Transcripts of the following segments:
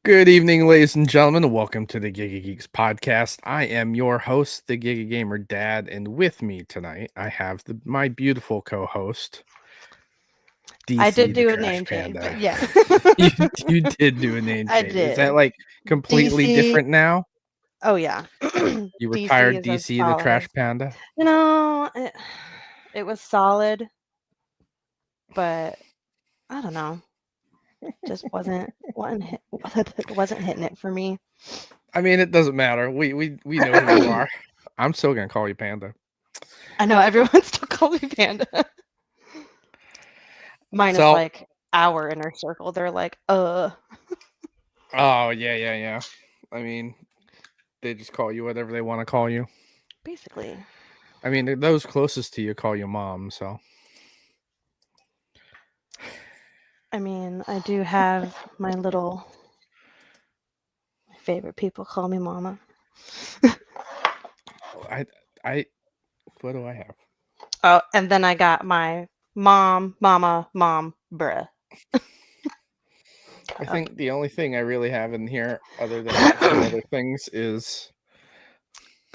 Good evening, ladies and gentlemen, and welcome to the Giga Geeks podcast. I am your host, the Giga Gamer Dad, and with me tonight, I have my beautiful co-host, I DC did the do a Trash name change, Panda. but yeah. You did do a name I change. Is that did. like completely DC. different now? Oh yeah. You DC retired is as DC the solid Trash as Panda? it was solid, but I don't know. Just wasn't hitting it for me. I mean, it doesn't matter. We know who you are. I'm still gonna call you Panda. I know everyone still calls me Panda. Minus So, like our inner circle. They're like, oh yeah. I mean, they just call you whatever they want to call you. basically. I mean, those closest to you call you mom, so. I mean, I do have my favorite people call me mama. I what do I have? Oh, and then I got my mom, mama, mom, bruh. I think the only thing I really have in here, other than some other things, is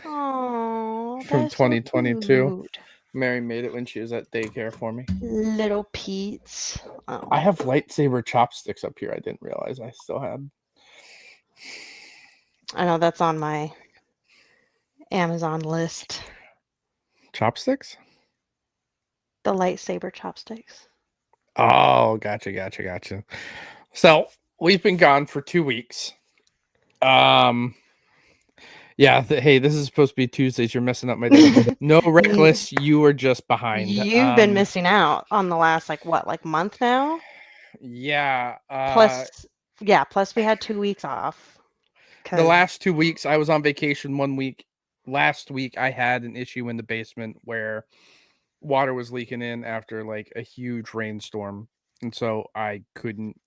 Oh, from that's so 2022. cute. Mary made it when she was at daycare for me. Little Pete's. I Oh, have lightsaber chopsticks up here. I didn't realize I still had. I know that's on my Amazon list. Chopsticks? The lightsaber chopsticks. Oh, gotcha. So we've been gone for 2 weeks. Yeah. Hey, this is supposed to be Tuesdays. You're messing up my day. No, reckless. You were just behind. You've been missing out on the last like month now. Yeah. Plus, yeah. Plus, we had 2 weeks off. The last 2 weeks, I was on vacation 1 week. Last week, I had an issue in the basement where water was leaking in after like a huge rainstorm. And so I couldn't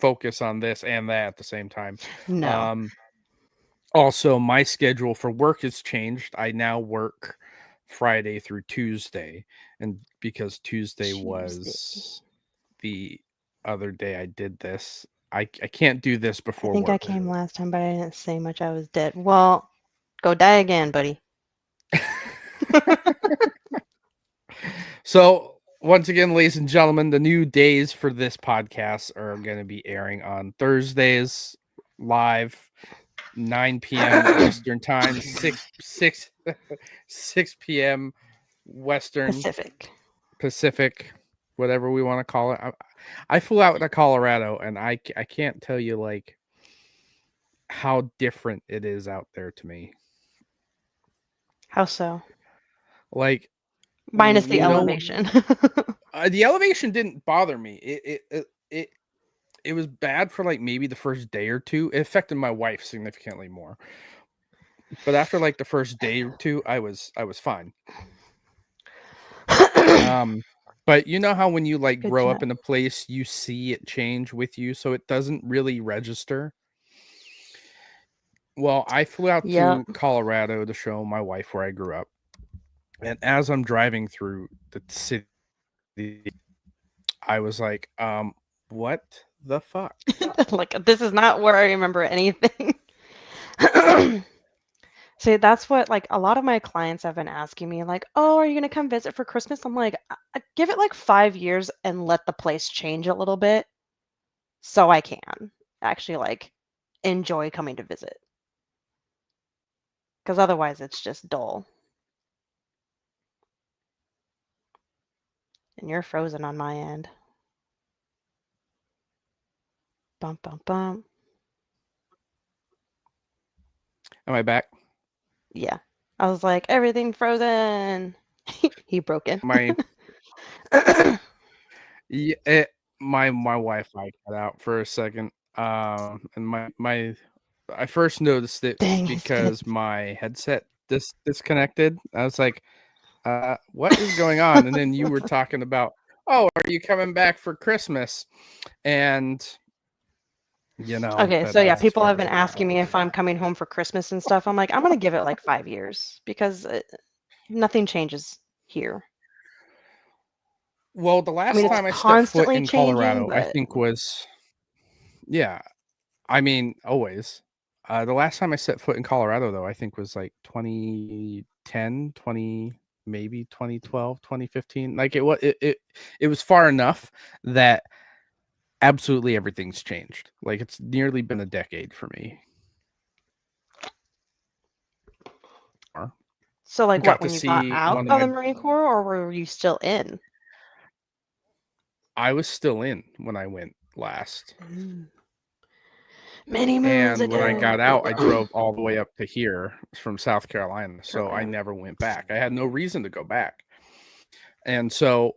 focus on this and that at the same time. No. Also, my schedule for work has changed. I now work Friday through Tuesday. And because Tuesday was the other day I did this, I can't do this I before think I work. came last time, but I didn't say much. I was dead. Well, go die again, buddy. So, once again, ladies and gentlemen, the new days for this podcast are going to be airing on Thursdays live, 9 p.m. Eastern time, 6 p.m. Western Pacific, whatever we want to call it. I flew out to Colorado, and I can't tell you like how different it is out there to me. How so? Like, minus the elevation. The elevation didn't bother me. It was bad for like maybe the first day or two. It affected my wife significantly more. But after like the first day or two, I was fine. But you know how when you like grow up in a place, you see it change with you, so it doesn't really register. Well, I flew out to Colorado to show my wife where I grew up. And as I'm driving through the city, I was like, what the fuck? Like, this is not where I remember anything. See, that's what like a lot of my clients have been asking me, like, oh, are you gonna come visit for Christmas? I'm like, give it like 5 years and let the place change a little bit so I can actually like enjoy coming to visit. Because otherwise it's just dull. And you're frozen on my end. Bum bum bum. Am I back? Yeah. I was like, everything frozen. He broke in. Yeah, my Wi-Fi cut out for a second. And I first noticed it because my headset disconnected. I was like, what is going on? And then you were talking about, oh, are you coming back for Christmas? And okay, so yeah, people have been asking me if I'm coming home for Christmas and stuff. I'm like, I'm gonna give it like 5 years because nothing changes here. Well, the last time I stepped foot in Colorado, but... I think was, yeah, I mean, always. The last time I set foot in Colorado, though, I think was like 2010, 20, maybe 2012, 2015. Like it was far enough that absolutely everything's changed. Like it's nearly been a decade for me. So, like, Got what, to when you got see out one of of my. the Marine Corps, or were you still in? I was still in when I went last. Many moons And when I ago. got out, I drove all the way up to here from South Carolina. So I Carolina. never went back. I had no reason to go back. And so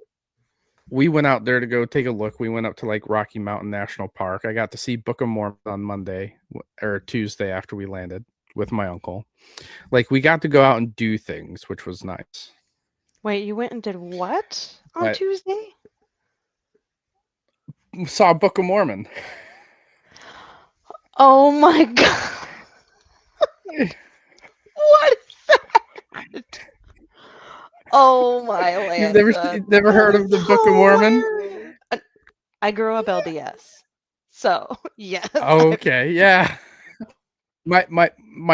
we went out there to go take a look. We went up to like Rocky Mountain National Park. I got to see Book of Mormon on Monday or Tuesday after we landed with my uncle. Like we got to go out and do things, which was nice. Wait, you went and did what on But Tuesday? saw Book of Mormon. Oh my god. What is that? Oh my You've Lanta. never That heard of is the Book of Mormon? hilarious. I grew up LDS. So, yes. Okay, yeah. My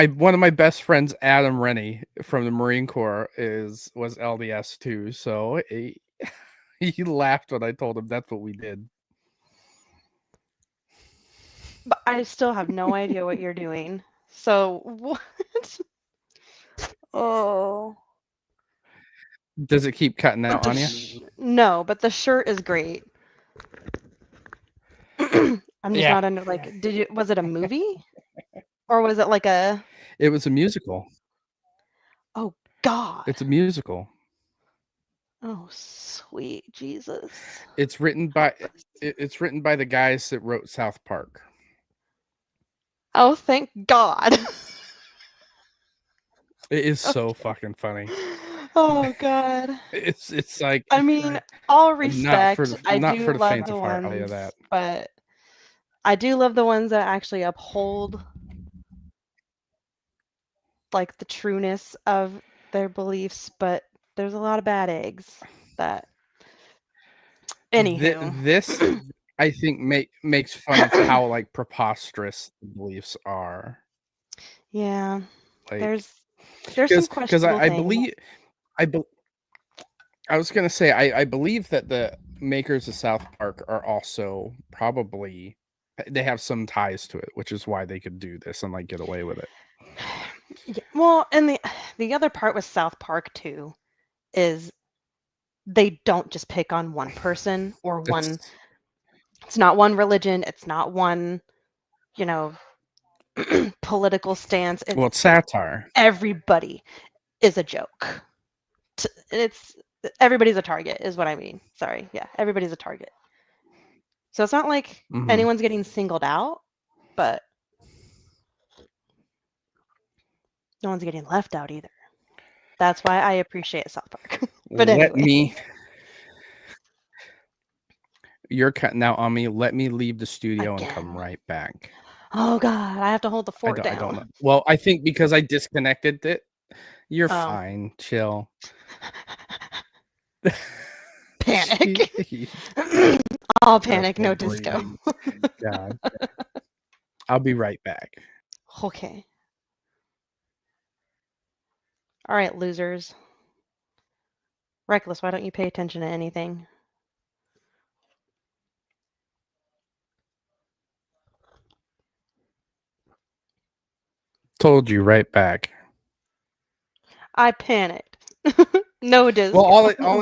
one of my best friends, Adam Rennie from the Marine Corps, was LDS too. So he laughed when I told him that's what we did. But I still have no idea what you're doing. So, what? Oh. Does it keep cutting But out on you? no, but the shirt is great. I'm just Yeah, not under, like, was it a movie? Or was it like a, it was a musical. oh God. It's a musical. Oh, sweet Jesus. It's written by the guys that wrote South Park. Oh, thank God. It is so Okay. fucking funny. Oh God. It's like I mean, all not for respect. I not do for the love faint the of heart. I'll tell you ones, that. but I do love the ones that actually uphold like the trueness of their beliefs, but there's a lot of bad eggs that anywho. This I think makes fun of how like preposterous the beliefs are. Yeah. Like There's some because questionable I things. believe I be, I was gonna say I believe that the makers of South Park are also probably they have some ties to it, which is why they could do this and like get away with it. Yeah, well, and the other part with South Park too is they don't just pick on one person or one. It's It's not one religion. It's not one, you know, political stance. it's satire. Everybody is a joke. It's everybody's a target, is what I mean. Sorry, yeah, everybody's a target. So it's not like Mm-hmm. anyone's getting singled out, but no one's getting left out either. That's why I appreciate South Park. But Let anyway. me. You're cutting out on me. Let me leave the studio and come Again. right back. Oh God, I have to hold the fort I don't know. down. Well, I think because I disconnected it. You're Oh. fine. Chill. Panic. She- All That's panic, no no disco. breathing. God. I'll be right back. Okay. All right, losers. Reckless, why don't you pay attention to anything? Told you right back. I panicked. No disco. Well,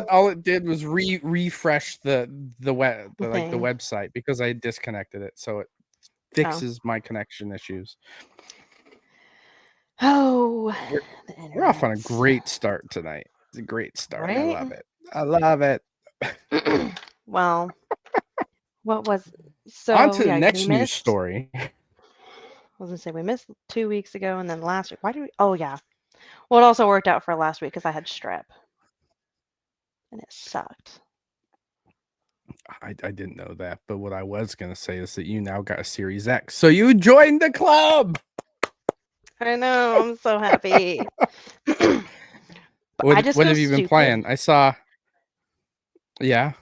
all it did was refresh the Thing. website because I disconnected it, so it Oh. fixes my connection issues. Oh, We're off on a great start tonight. It's a great start. Right? I love it. I love it. Well, what was On so to the yeah, next we news missed. story. I was gonna say we missed 2 weeks ago, and then last week. Why did we? Oh yeah. Well, it also worked out for last week because I had strep, and it sucked. I didn't know that, but what I was gonna say is that you now got a Series X, so you joined the club. I know. I'm so happy. But I just What feel have you been stupid. playing? I saw. Yeah.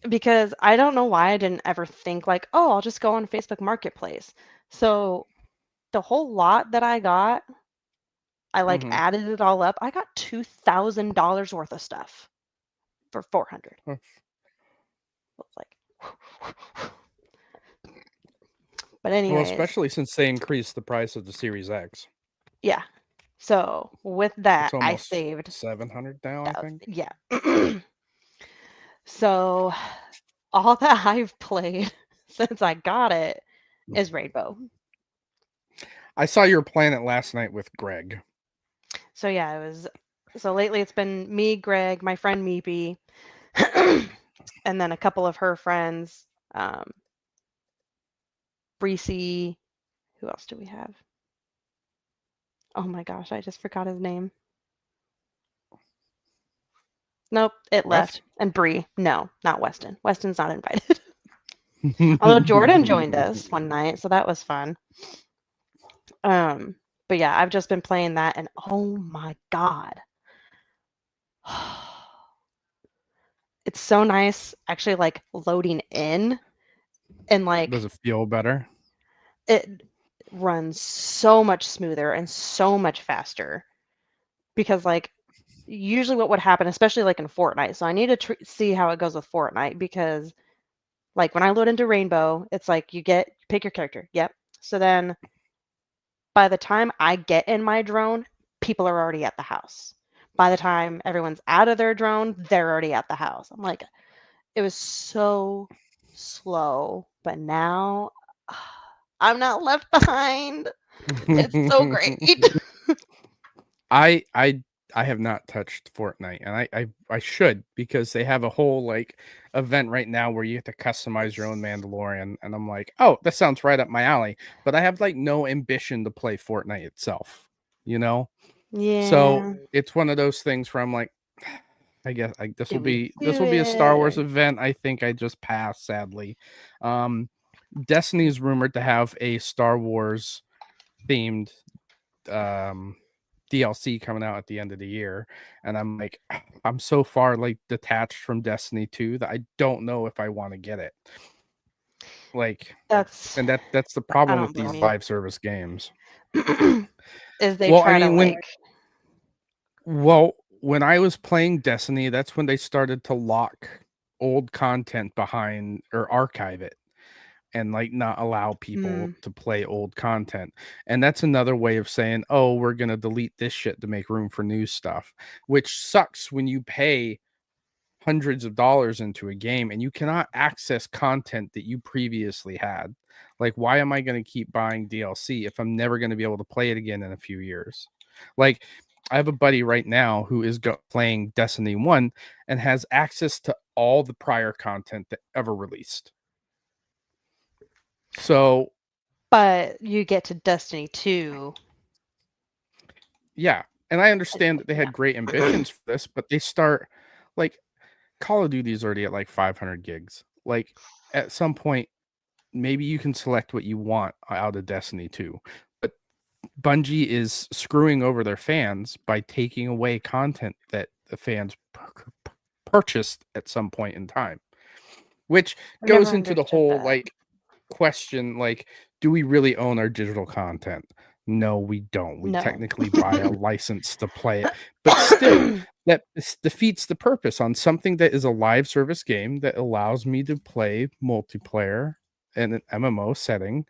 because I don't know why I didn't ever think like, oh, I'll just go on Facebook Marketplace. So the whole lot that I got, I like Mhm. added it all up. I got $2,000 worth of stuff for 400. Huh. It's like, but Well, anyways, especially since they increased the price of the Series X. yeah. So with that, It's I almost saved 700 now, I thousand. think. Yeah. So all that I've played since I got it is Rainbow. I saw you were playing it last night with Greg. So yeah, it was. So lately it's been me, Greg, my friend Meepy, and then a couple of her friends, um, Breesy. Who else do we have? Oh my gosh, I just forgot his name. Nope, it Wes? left. And Bree. No, not Weston. Weston's not invited. Although Jordan joined us one night, so that was fun. Um, but yeah, I've just been playing that, and oh my god, it's so nice actually like loading in and Does like it feel better? it runs so much smoother and so much faster because like usually what would happen, especially like in Fortnite. So I need to see how it goes with Fortnite because like when I load into Rainbow, it's like you pick your character. Yep. So then by the time I get in my drone, people are already at the house. By the time everyone's out of their drone, they're already at the house. I'm like, it was so slow, but now I'm not left behind. It's so great. I I I have not touched Fortnite, and I should, because they have a whole like event right now where you have to customize your own Mandalorian, and I'm like, oh, that sounds right up my alley. But I have like no ambition to play Fortnite itself, you know. So Yeah. it's one of those things where I'm like, I guess this will Do we be do a Star it Wars or event. I think I just passed, sadly. Um, Destiny is rumored to have a Star Wars themed um DLC coming out at the end of the year, and I'm like, I'm so far like detached from Destiny 2 that I don't know if I want to get it. Like, that's and that's the I problem don't with these blame live service games. you. Is they Well, I try to mean, like when I was playing Destiny, that's when they started to lock old content behind or archive it, and like not allow people hmm, to play old content. And that's another way of saying, oh, we're going to delete this shit to make room for new stuff, which sucks when you pay hundreds of dollars into a game and you cannot access content that you previously had. Like, why am I going to keep buying DLC if I'm never going to be able to play it again in a few years? Like, I have a buddy right now who is playing Destiny 1 and has access to all the prior content that ever released. So but you get to Destiny 2. yeah, and I It's understand like, that they had great yeah. ambitions for this, but they start like Call of Duty is already at like 500 gigs. Like at some point, maybe you can select what you want out of Destiny 2. But Bungie is screwing over their fans by taking away content that the fans purchased at some point in time, which I've goes never into the understood whole that. like question, like, do we really own our digital content? No, we don't. We No. technically buy a license to play it, but still, that defeats the purpose on something that is a live service game that allows me to play multiplayer in an MMO setting.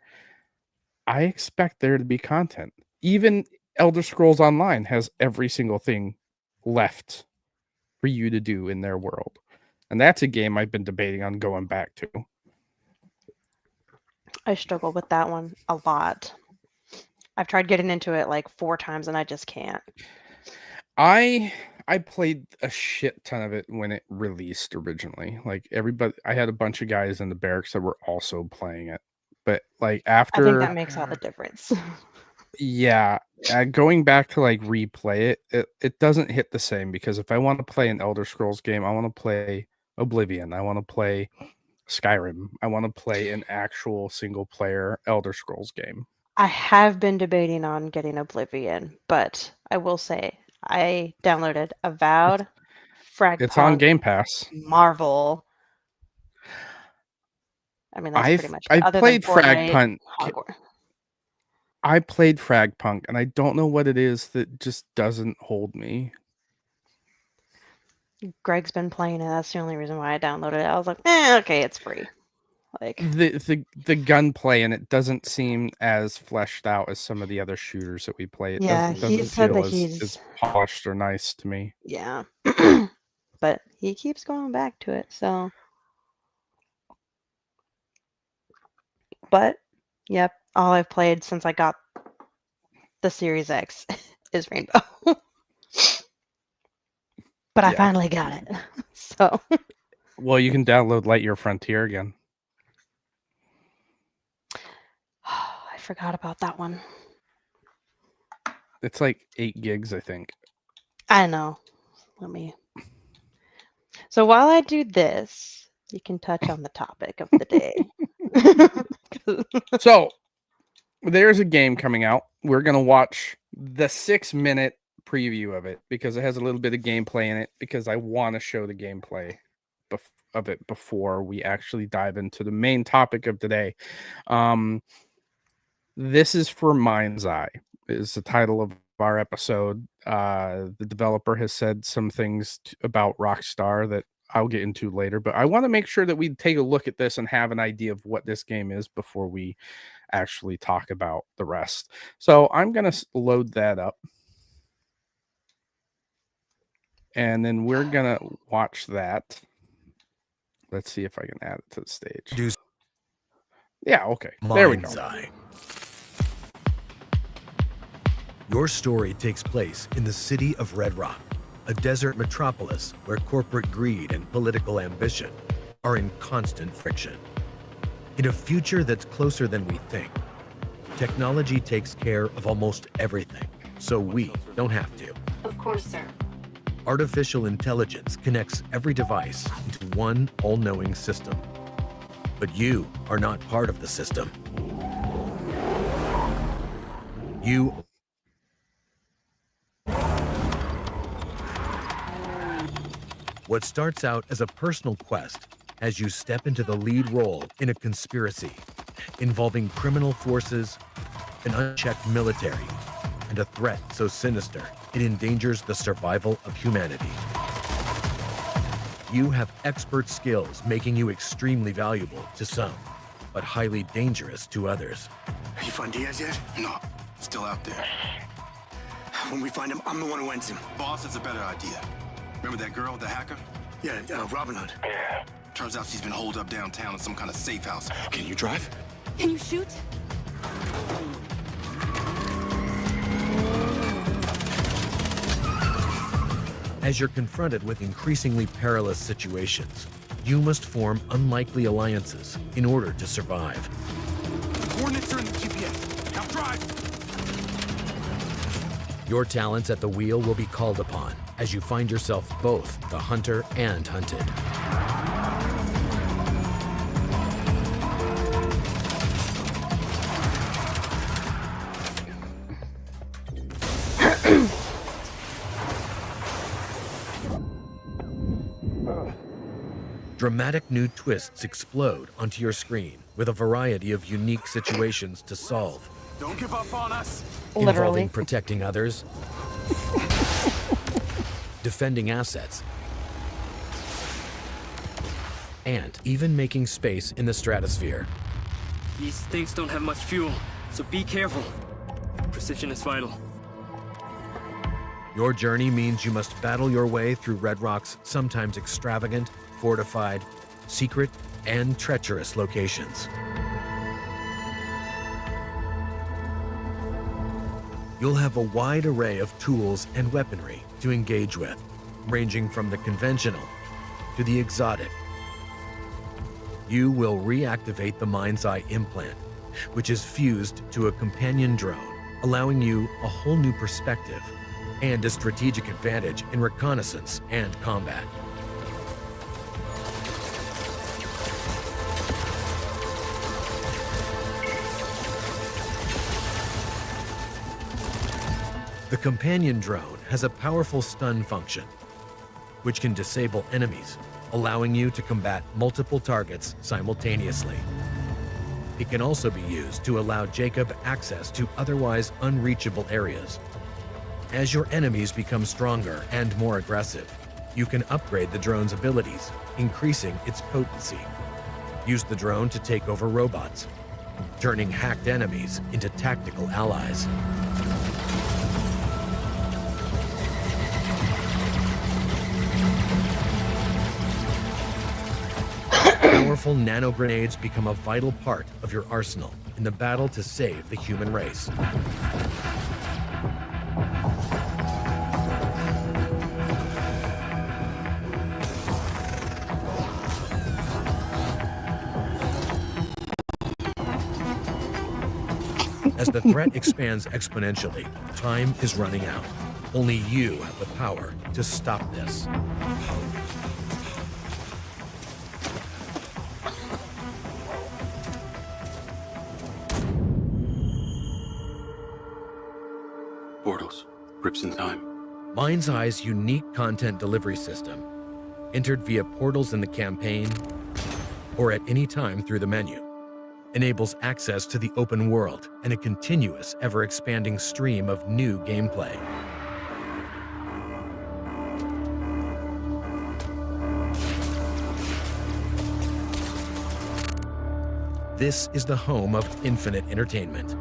I expect there to be content. Even Elder Scrolls Online has every single thing left for you to do in their world. And that's a game I've been debating on going back to. I struggle with that one a lot. I've tried getting into it like 4 times and I just can't. I I played a shit ton of it when it released originally. Like everybody, I had a bunch of guys in the barracks that were also playing it. But like I think that after, makes all the difference. yeah, going back to like replay it doesn't hit the same, because if I want to play an Elder Scrolls game, I want to play Oblivion, I want to play Skyrim, I want to play an actual single player Elder Scrolls game. I have been debating on getting Oblivion, but I will say I downloaded It's Avowed, it's on Fragpunk, Game Pass. Marvel. I mean, that's pretty much it. I Other than played Frag Fortnite, Punk. Hogwarts. I played Frag Punk, and I don't know what it is that just doesn't hold me. Greg's been playing it. That's the only reason why I downloaded it. I was like, okay, it's free. Like the gunplay in it doesn't seem as fleshed out as some of the other shooters that we play. It yeah, doesn't he said feel that as polished or nice to me. yeah, but he keeps going back to it. So, but yep, all I've played since I got the Series X is Rainbow. But I finally got it. So, well, you can download Lightyear Frontier again. I forgot about that one. It's like 8 gigs, I think. I know. Let me. So while I do this, you can touch on the topic of the day. So, there's a game coming out. We're going to watch the 6-minute preview of it because it has a little bit of gameplay in it because I want to show the gameplay of it before we actually dive into the main topic of today. This is for MindsEye is the title of our episode. The developer has said some things about Rockstar that I'll get into later, but I want to make sure that we take a look at this and have an idea of what this game is before we actually talk about the rest. So I'm going to load that up. And then we're going to watch that. Let's see if I can add it to the stage. Yeah, okay. There we go. Your story takes place in the city of Red Rock, a desert metropolis where corporate greed and political ambition are in constant friction. In a future that's closer than we think, technology takes care of almost everything, so we don't have to. Of course, sir. Artificial intelligence connects every device into one all-knowing system. But you are not part of the system. You What starts out as a personal quest as you step into the lead role in a conspiracy involving criminal forces, an unchecked military, and a threat so sinister it endangers the survival of humanity. You have expert skills making you extremely valuable to some, but highly dangerous to others. You find Diaz yet? No, still out there. When we find him, I'm the one who ends him. Boss, it's a better idea. Remember that girl, the hacker? Yeah, Robin Hood. Yeah. Turns out she's been holed up downtown in some kind of safe house. Can you drive? Can you shoot? As you're confronted with increasingly perilous situations, you must form unlikely alliances in order to survive. Coordinates are in the GPS. Now drive! Your talents at the wheel will be called upon as you find yourself both the hunter and hunted. Dramatic new twists explode onto your screen with a variety of unique situations to solve. Don't give up on us! Literally. Involving protecting others, defending assets, and even making space in the stratosphere. These things don't have much fuel, so be careful. Precision is vital. Your journey means you must battle your way through Red Rock's sometimes extravagant, fortified, secret, and treacherous locations. You'll have a wide array of tools and weaponry to engage with, ranging from the conventional to the exotic. You will reactivate the MindsEye implant, which is fused to a companion drone, allowing you a whole new perspective and a strategic advantage in reconnaissance and combat. The companion drone has a powerful stun function, which can disable enemies allowing you to combat multiple targets simultaneously. It can also be used to allow Jacob access to otherwise unreachable areas. As your enemies become stronger and more aggressive, you can upgrade the drone's abilities, increasing its potency. Use the drone to take over robots, turning hacked enemies into tactical allies. Powerful nano grenades become a vital part of your arsenal in the battle to save the human race. As the threat expands exponentially, time is running out. Only you have the power to stop this. Portals. Rips in time. MindsEye's unique content delivery system, entered via portals in the campaign or at any time through the menu, enables access to the open world and a continuous, ever-expanding stream of new gameplay. This is the home of infinite entertainment.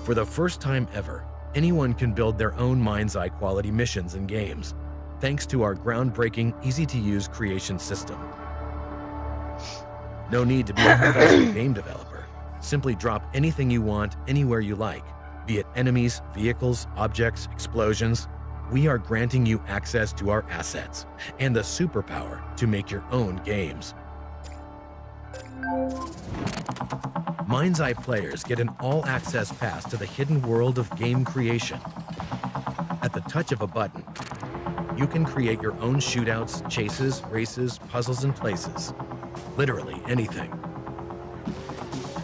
For the first time ever, anyone can build their own MindsEye quality missions and games, thanks to our groundbreaking, easy-to-use creation system. No need to be a professional game developer. Simply drop anything you want anywhere you like, be it enemies, vehicles, objects, explosions. We are granting you access to our assets and the superpower to make your own games. MindsEye players get an all-access pass to the hidden world of game creation. At the touch of a button, you can create your own shootouts, chases, races, puzzles, and places. Literally anything.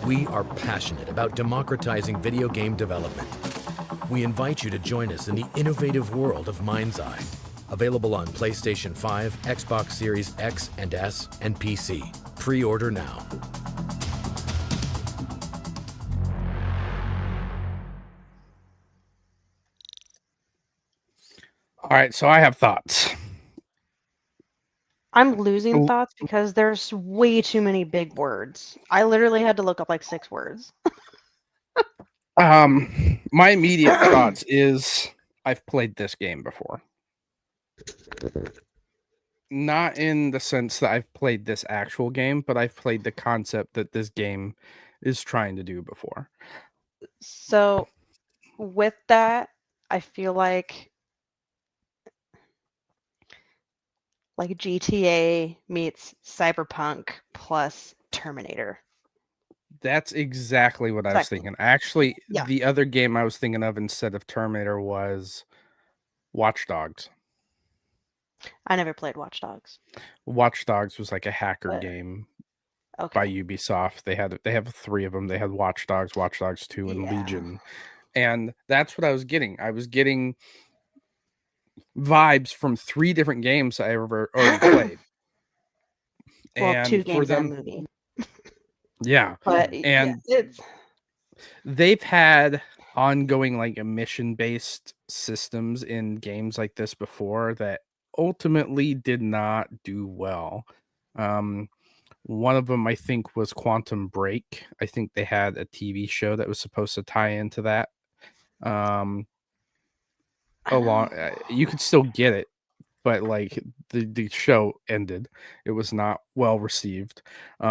We are passionate about democratizing video game development. We invite you to join us in the innovative world of MindsEye. Available on PlayStation 5, Xbox Series X and S, and PC. Pre-order now. All right, so I have thoughts. I'm losing Oh. thoughts because there's way too many big words. I literally had to look up like 6 words. My immediate thoughts is I've played this game before. Not in the sense that I've played this actual game, but I've played the concept that this game is trying to do before. So with that, I feel like GTA meets Cyberpunk plus Terminator. That's exactly what I was Exactly. thinking. Actually, Yeah. the other game I was thinking of instead of Terminator was Watch Dogs. I never played Watch Dogs. Watch Dogs was like a hacker But- game Okay. by Ubisoft. They have 3 of them. They had Watch Dogs, Watch Dogs 2, and Yeah. Legion. And that's what I was getting. I was getting vibes from 3 different games I ever already played. Well, And 2 for games and a them, movie. yeah. But And yeah, it's they've had ongoing like mission-based systems in games like this before that ultimately did not do well. One of them I think was Quantum Break. I think they had a TV show that was supposed to tie into that. Along you could still get it, but like the show ended. It was not well received. They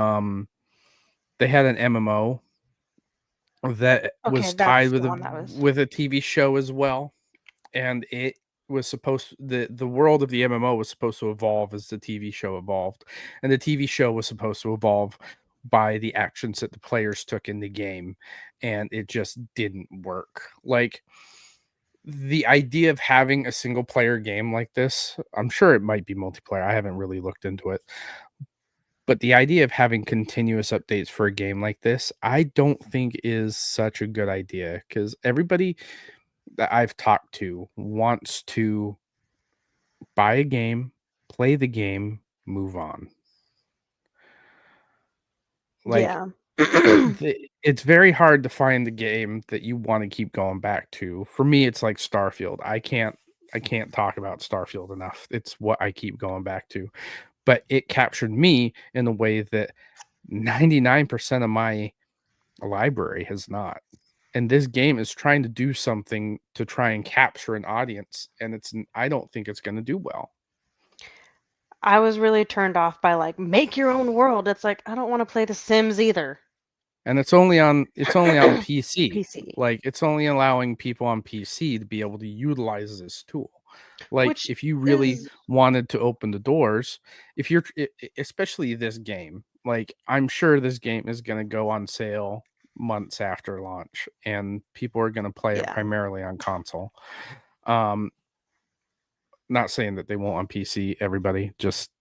had an MMO that was tied that's with the one that was. with a TV show as well, and it was supposed the world of the MMO was supposed to evolve as the TV show evolved, and the TV show was supposed to evolve by the actions that the players took in the game, and it just didn't work. Like, the idea of having a single player game like this, I'm sure it might be multiplayer. I haven't really looked into it. But the idea of having continuous updates for a game like this, I don't think is such a good idea, because everybody that I've talked to wants to buy a game, play the game, move on. Like, Yeah. it's very hard to find the game that you want to keep going back to. For me, it's like Starfield. I can't talk about Starfield enough. It's what I keep going back to. But it captured me in a way that 99% of my library has not. And this game is trying to do something to try and capture an audience, and I don't think it's going to do well. I was really turned off by like make your own world. It's like I don't want to play The Sims either. And it's only on PC. PC. Like, it's only allowing people on PC to be able to utilize this tool. Like, Which if you really is wanted to open the doors, if you're especially this game, like, I'm sure this game is going to go on sale months after launch, and people are going to play it Yeah. primarily on console. Not saying that they won't on PC, everybody. Just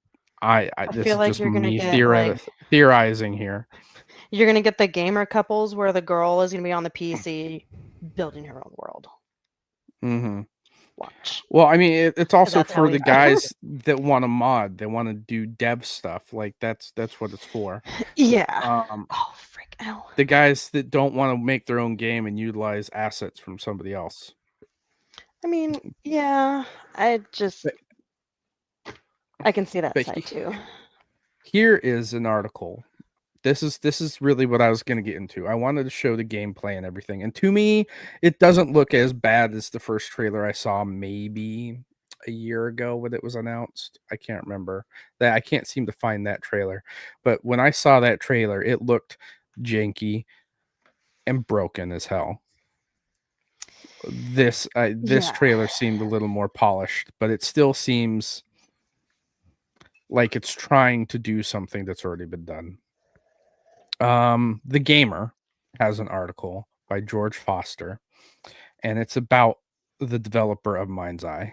I this feel is like just you're gonna me get like theorizing here. you're gonna get the gamer couples where the girl is gonna be on the PC building her own world. Mm-hmm. Watch. Well, I mean, it's also that's how for we the are. guys that want to mod. They want to do dev stuff. Like, that's what it's for. Yeah. Oh frick! Ow. The guys that don't want to make their own game and utilize assets from somebody else. I mean, yeah. I can see that But side too. Here is an article. This is really what I was going to get into. I wanted to show the gameplay and everything. And to me, it doesn't look as bad as the first trailer I saw maybe a year ago when it was announced. I can't remember. That I can't seem to find that trailer. But when I saw that trailer, it looked janky and broken as hell. This trailer seemed a little more polished, but it still seems like it's trying to do something that's already been done. The Gamer has an article by George Foster, and it's about the developer of MindsEye.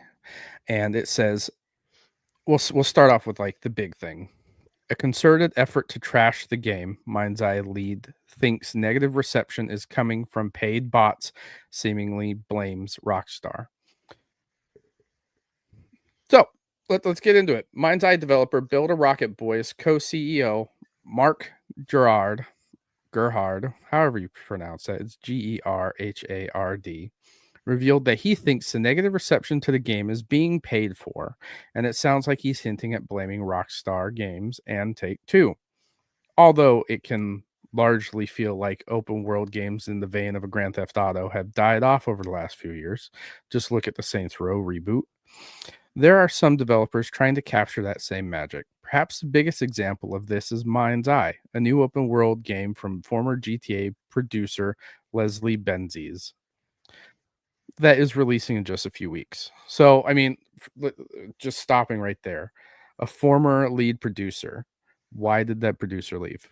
And it says, we'll start off with like the big thing. A concerted effort to trash the game, MindsEye lead thinks negative reception is coming from paid bots, seemingly blames Rockstar. So let's get into it. MindsEye developer Build a Rocket Boy's co-CEO Mark Gerhard, however you pronounce that, it's Gerhard, revealed that he thinks the negative reception to the game is being paid for, and it sounds like he's hinting at blaming Rockstar Games and Take-Two. Although it can largely feel like open world games in the vein of a Grand Theft Auto have died off over the last few years. Just look at the Saints Row reboot. There are some developers trying to capture that same magic. Perhaps the biggest example of this is MindsEye, a new open world game from former GTA producer Leslie Benzies that is releasing in just a few weeks. So, I mean, just stopping right there. A former lead producer. Why did that producer leave?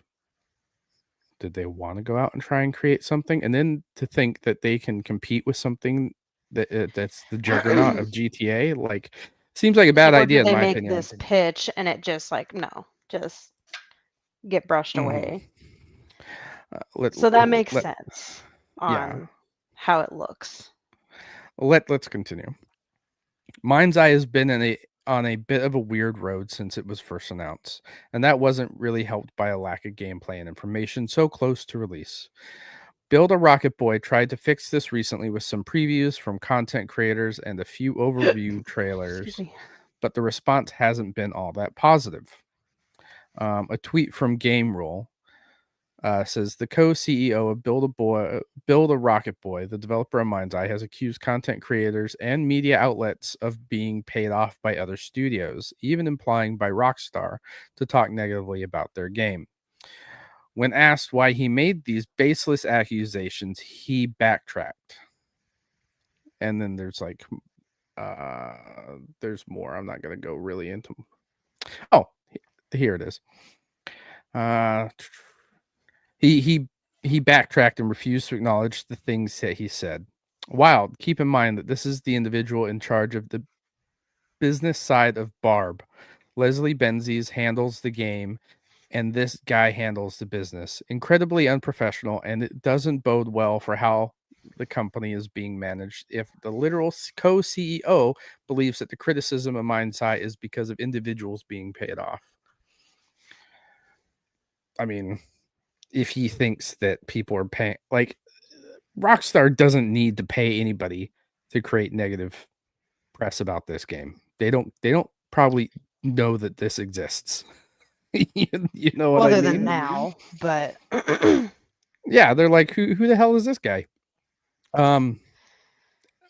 Did they want to go out and try and create something? And then to think that they can compete with something that's the juggernaut of GTA, like, seems like a bad idea in They my make opinion. this pitch and it just like just get brushed away. So that makes sense on how it looks. Let's continue. MindsEye has been on a bit of a weird road since it was first announced, and that wasn't really helped by a lack of gameplay and information so close to release. Build a Rocket Boy tried to fix this recently with some previews from content creators and a few overview trailers, but the response hasn't been all that positive. A tweet from Game Rule says the co-CEO of Build a Rocket Boy, the developer of MindsEye, has accused content creators and media outlets of being paid off by other studios, even implying by Rockstar to talk negatively about their game. When asked why he made these baseless accusations, he backtracked. And then there's like, there's more. I'm not going to go really into. Oh, here it is. He backtracked and refused to acknowledge the things that he said. Wild. Keep in mind that this is the individual in charge of the business side of Barb. Leslie Benzies handles the game, and this guy handles the business. Incredibly unprofessional, and it doesn't bode well for how the company is being managed if the literal co-CEO believes that the criticism of MindsEye is because of individuals being paid off. I mean, if he thinks that people are paying, like, Rockstar doesn't need to pay anybody to create negative press about this game. They don't probably know that this exists. you know what I Other mean? than now, but Yeah, they're like, who the hell is this guy?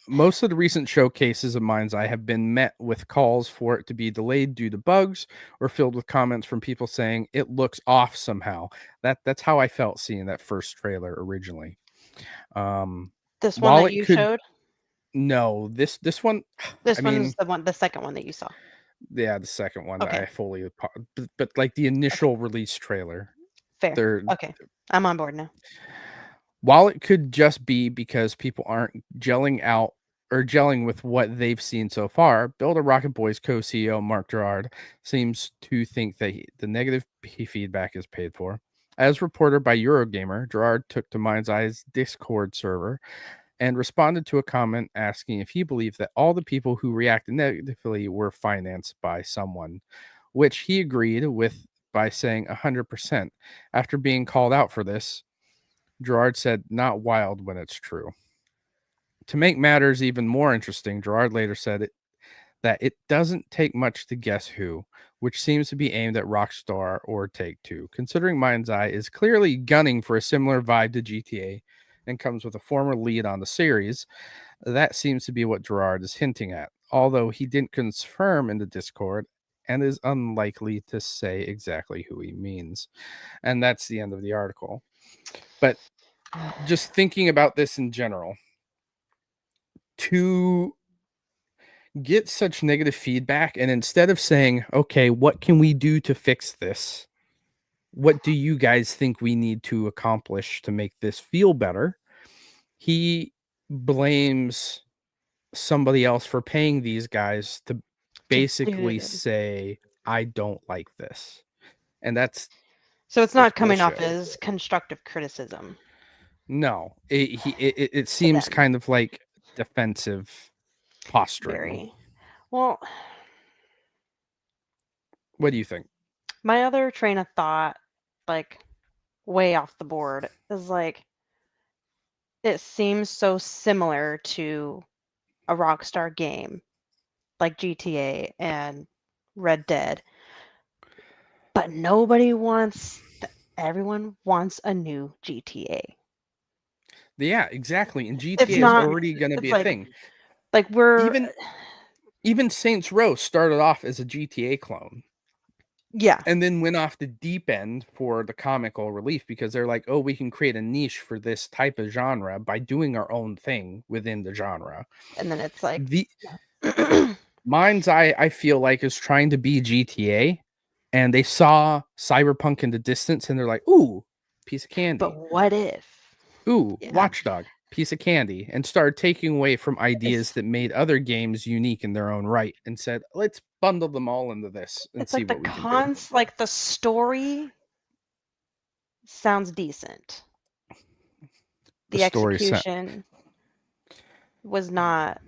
Most of the recent showcases of MindsEye have been met with calls for it to be delayed due to bugs or filled with comments from people saying it looks off somehow. That's how I felt seeing that first trailer originally. this one While that it you could showed, this one, this I one mean, is the second one that you saw. yeah, the second one Okay. I fully, but like the initial release trailer, Fair. they're Okay. I'm on board now. while it could just be because people aren't gelling with what they've seen so far, Build a Rocket Boys co-CEO Mark Gerard seems to think that the negative feedback is paid for. As reported by Eurogamer, Gerard took to MindsEye's Discord server and responded to a comment asking if he believed that all the people who reacted negatively were financed by someone, which he agreed with by saying 100%. After being called out for this, Gerard said, "Not wild when it's true." To make matters even more interesting, Gerard later said that it doesn't take much to guess who, which seems to be aimed at Rockstar or Take-Two, considering MindsEye is clearly gunning for a similar vibe to GTA and comes with a former lead on the series. That seems to be what Gerard is hinting at, although he didn't confirm in the Discord and is unlikely to say exactly who he means. And that's the end of the article. But just thinking about this in general, to get such negative feedback, and instead of saying, okay, what can we do to fix this? What do you guys think we need to accomplish to make this feel better? He blames somebody else for paying these guys to basically Dude. say, I don't like this. And that's So it's not coming off bullshit. as constructive criticism No, it to seems them. kind of like defensive posturing. Very. Well, What do you think? my other train of thought, like way off the board, is like it seems so similar to a Rockstar game like GTA and Red Dead, but everyone wants a new GTA. Yeah, exactly. And It's GTA is not, already going to it's be a thing. like we're, Even Saints Row started off as a GTA clone yeah, and then went off the deep end for the comical relief because they're like, oh, we can create a niche for this type of genre by doing our own thing within the genre. and then it's like The MindsEye, I feel like, is trying to be GTA, and they saw Cyberpunk in the distance, and they're like, ooh, piece of candy. But what if? Ooh, Yeah. Watchdog, piece of candy, and started taking away from ideas that made other games unique in their own right, and said, let's bundle them all into this and see Like what we can do. like the story sounds decent. The execution was not.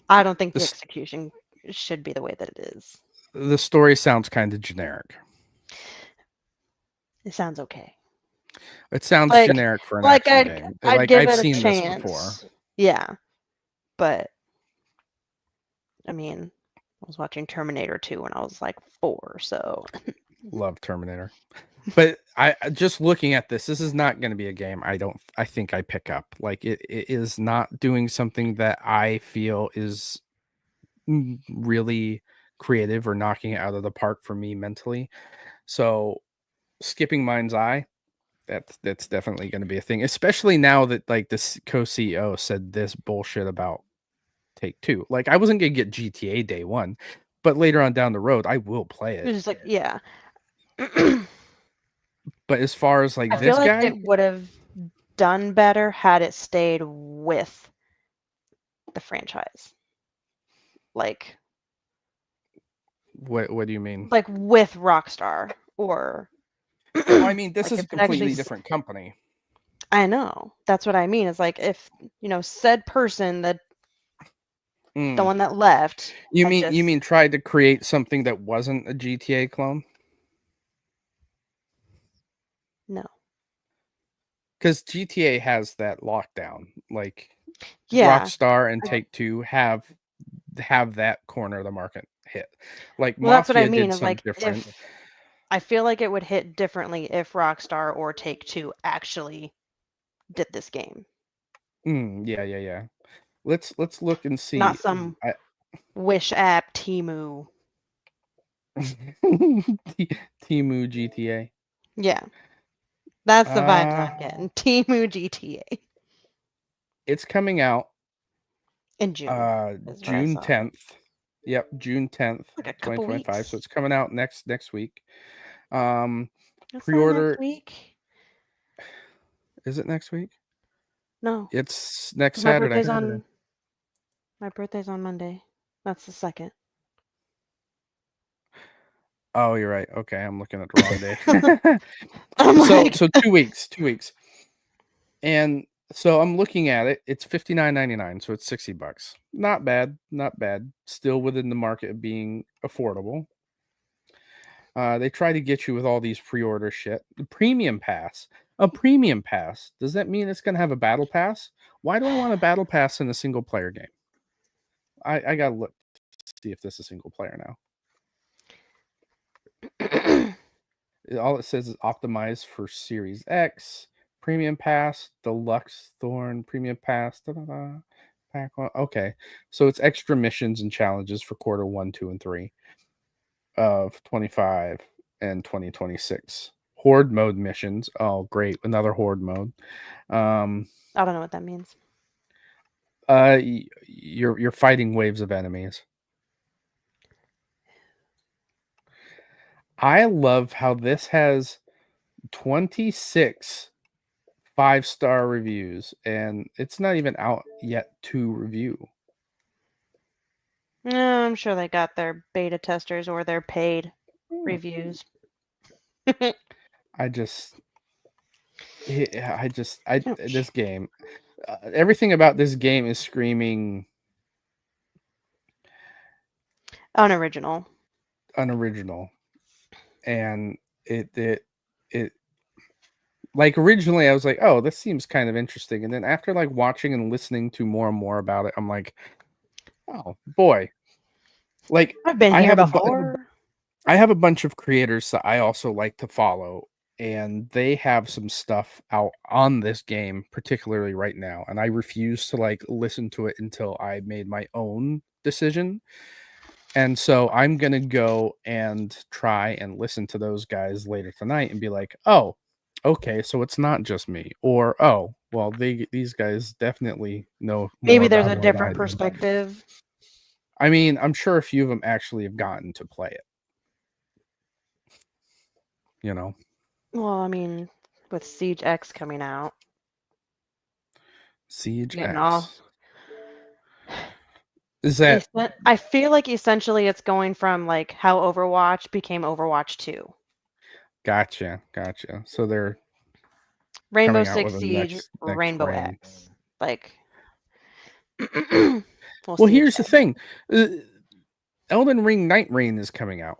I don't think the execution should be the way that it is. The story sounds kind of generic. It sounds okay. It sounds generic for an action game. I'd give I've it seen a this chance. before. Yeah, but I mean, I was watching Terminator 2 when I was like 4, so Love Terminator. But I just looking at this is not going to be a game I think I pick up. Like it is not doing something that I feel is really creative or knocking it out of the park for me mentally. So skipping MindsEye, that's definitely going to be a thing, especially now that like this co-CEO said this bullshit about Take-Two. Like I wasn't going to get GTA day one, but later on down the road I will play it was it. just like, yeah. But as far as like I this feel like guy, it would have done better had it stayed with the franchise. Like what do you mean? with Rockstar or Well, I mean, this like is a if it actually completely different company. I know. That's what I mean. It's like if, said person that the Mm. one that left You had mean tried to create something that wasn't a GTA clone? No. Because GTA has that lockdown. Like Yeah. Rockstar and I- Take-Two have that corner of the market hit. Like Well, that's what I Mafia mean. did Is some like different. if I feel like it would hit differently if Rockstar or Take-Two actually did this game. Yeah. Let's look and see. Not some Wish app Temu. Temu GTA. Yeah. That's the vibes I'm getting. Temu GTA It's coming out in June. Is what I June saw. 10th. Yep, June 10th, Like a couple 2025. weeks. So it's coming out next week. Is that Pre-order. next week? Is it next week? No. It's next 'Cause Saturday. my birthday's on Monday. That's the 2nd. Oh, you're right. Okay, I'm looking at the wrong day. I'm like, so 2 weeks, 2 weeks. And so I'm looking at it. It's $59.99, so it's $60. Not bad, not bad. Still within the market of being affordable. They try to get you with all these pre-order shit. The premium pass. A premium pass. Does that mean it's going to have a battle pass? Why do I want a battle pass in a single player game? I got to look to see if this is single player now. All it says is optimized for Series X, Premium Pass, Deluxe Thorn, Premium Pass, Pack 1. Okay, so it's extra missions and challenges for quarter 1, 2, and 3 of 25 and 2026. Horde mode missions. Oh, great, another horde mode. I don't know what that means. You're fighting waves of enemies. I love how this has 26 5-star reviews, and it's not even out yet to review. I'm sure they got their beta testers or their paid reviews. This game, everything about this game is screaming Unoriginal. And it like originally I was like, oh, this seems kind of interesting, and then after like watching and listening to more and more about it, I'm like, oh boy, like I've been here before. I have a bunch of creators that I also like to follow, and they have some stuff out on this game, particularly right now, and I refuse to like listen to it until I made my own decision. And so I'm gonna go and try and listen to those guys later tonight and be like, oh, okay, so it's not just me, or oh, well, these guys definitely know more. Maybe there's a about it than I different do. perspective. I mean, I'm sure a few of them actually have gotten to play it. You know. Well, I mean, with Siege X coming out. Siege X. All... Is that? I feel like essentially it's going from like how Overwatch became Overwatch 2. Gotcha. So they're Rainbow Six Siege, Rainbow X. Like, well, here's the thing. Elden Ring Night Rain is coming out.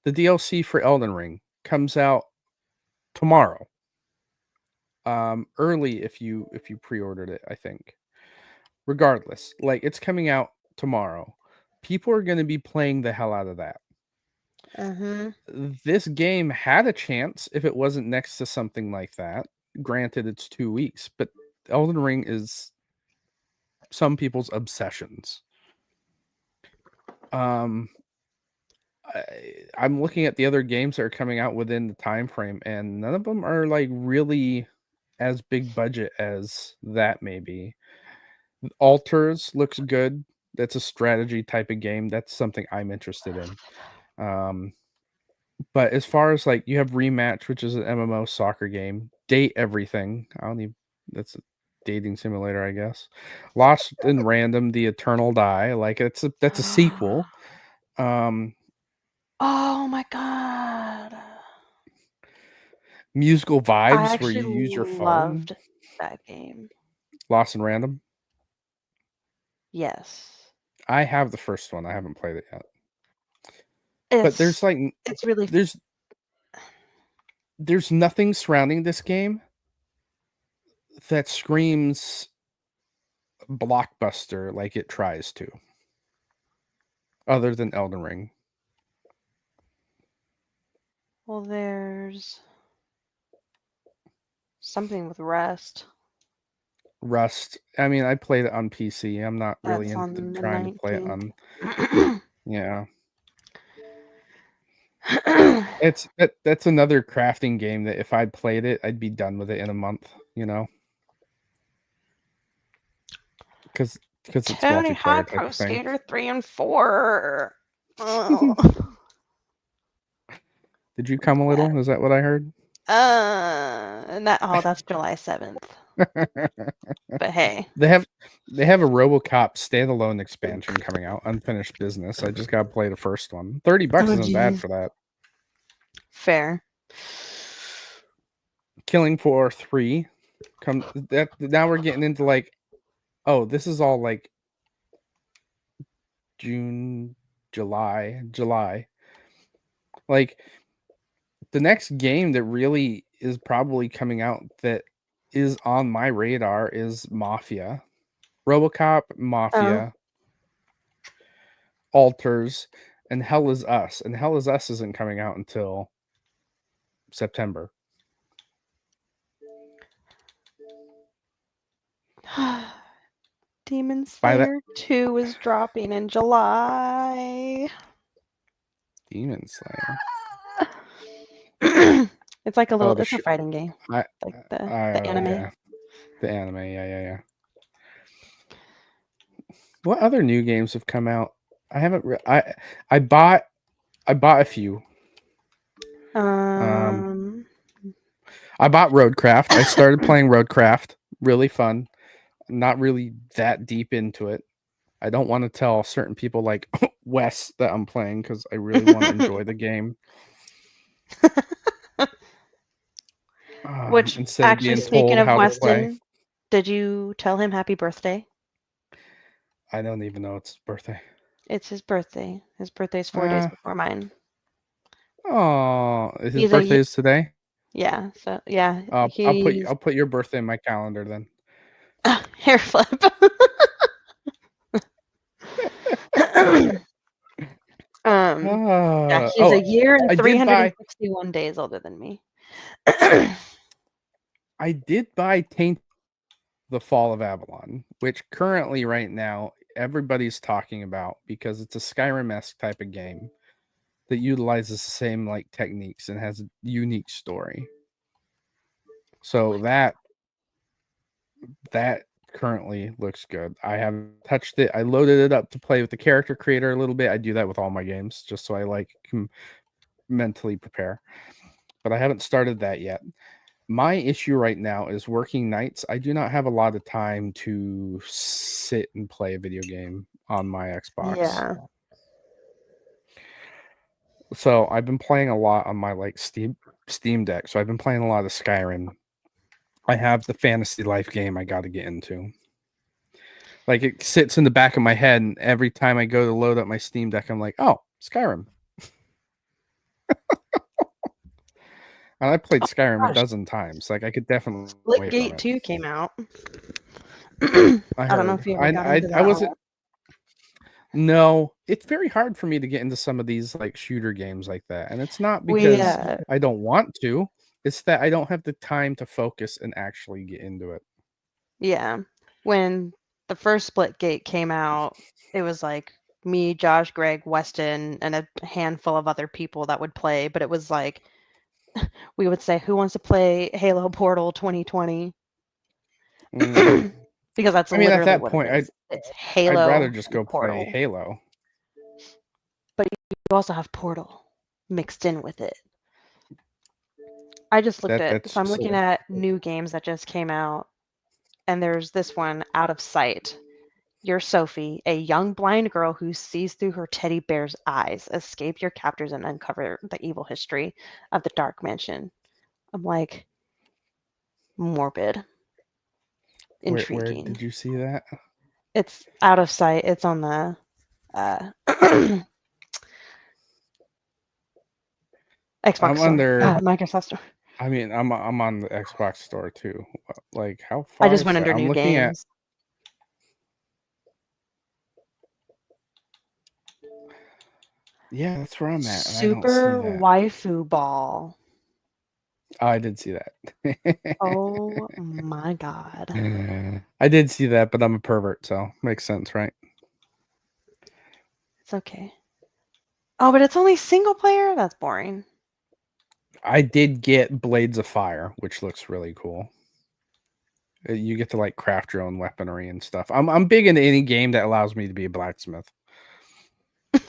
The DLC for Elden Ring comes out tomorrow. Early if you pre-ordered it, I think. Regardless, like it's coming out tomorrow. People are going to be playing the hell out of that. This game had a chance if it wasn't next to something like that. Granted, it's 2 weeks, but Elden Ring is some people's obsessions. I'm looking at the other games that are coming out within the time frame, and none of them are like really as big budget as that. Maybe Alters looks good. That's a strategy type of game. That's something I'm interested in. But as far as like you have Rematch, which is an MMO soccer game, Date Everything. I don't even. That's a dating simulator, I guess. Lost in Random, The Eternal Die. Like that's a sequel. Oh my god. Musical I Vibes, where actually you use your phone. loved that game. Lost in Random. Yes. I have the first one. I haven't played it yet. But there's it's really there's nothing surrounding this game that screams blockbuster like it tries to, other than Elden Ring. well, there's something with Rust. Rust. I mean, I played it on PC. I'm not really That's into on the trying to play it on. 19th. Yeah, that's another crafting game that if I'd played it, I'd be done with it in a month. Because it's Tony multiplayer Hawk type Pro of thing. Skater 3 and 4. Oh. Did you come a little? Is that what I heard? That's July 7th. But hey. They have a RoboCop standalone expansion coming out, Unfinished Business. I just gotta play the first one. $30 isn't bad for that. Fair. Killing Floor 3. Now we're getting into like, oh, this is all like June, July. Like the next game that really is probably coming out that is on my radar is Mafia. RoboCop, Mafia, Alters, and Hell is Us. And Hell is Us isn't coming out until September. Demon Slayer 2 is dropping in July. Demon Slayer. It's like a little. It's a fighting game. Like the anime. Yeah. The anime. Yeah. What other new games have come out? I haven't. I bought a few. I bought Roadcraft. I started playing Roadcraft. Really fun. Not really that deep into it. I don't want to tell certain people like Wes that I'm playing because I really want to enjoy the game. Which instead actually, of being speaking told of how to Weston, play. did you tell him happy birthday? I don't even know it's his birthday. It's his birthday. His birthday's 4 days before mine. Oh, his birthday is today? Yeah. So yeah. I'll put your birthday in my calendar then. Hair flip. Yeah, he's a year and 361 days older than me. I did buy Taint the Fall of Avalon, which currently right now everybody's talking about because it's a Skyrim-esque type of game that utilizes the same like techniques and has a unique story. So that currently looks good. I haven't touched it. I loaded it up to play with the character creator a little bit. I do that with all my games just so I can mentally prepare. But I haven't started that yet. My issue right now is working nights. I do not have a lot of time to sit and play a video game on my Xbox. Yeah. So I've been playing a lot on my like Steam Deck. So I've been playing a lot of Skyrim. I have the Fantasy Life game I got to get into. Like it sits in the back of my head, and every time I go to load up my Steam Deck, I'm like, oh, Skyrim. And I played Skyrim a dozen times. Like I could definitely. Splitgate 2 came out. I don't know if you ever got into that. I wasn't. No, it's very hard for me to get into some of these like shooter games like that, and it's not because I don't want to. It's that I don't have the time to focus and actually get into it. Yeah, when the first Splitgate came out, it was like me, Josh, Greg, Weston, and a handful of other people that would play. But it was like we would say, "Who wants to play Halo Portal 2020?" Because that's literally at that point, it's Halo. I'd rather just go Portal. play Halo. But you also have Portal. mixed in with it. I just looked That's so I'm looking silly. at new games that just came out, and there's this one, Out of Sight. You're Sophie, a young blind girl who sees through her teddy bear's eyes. Escape your captors and uncover the evil history of the Dark Mansion. I'm like, morbid, Where intriguing. did you see that? It's Out of Sight. It's on the I'm Xbox store, under. Microsoft store. I mean, I'm on the Xbox store too. Like, how I far just is went that? under I'm new looking at. games. Yeah, that's where I'm at, and I don't see Super that. Waifu Ball. Oh, I did see that. Oh my god. I did see that, but I'm a pervert, so makes sense, right? It's okay. Oh, but it's only single player? That's boring. I did get Blades of Fire, which looks really cool. You get to like craft your own weaponry and stuff. I'm big into any game that allows me to be a blacksmith,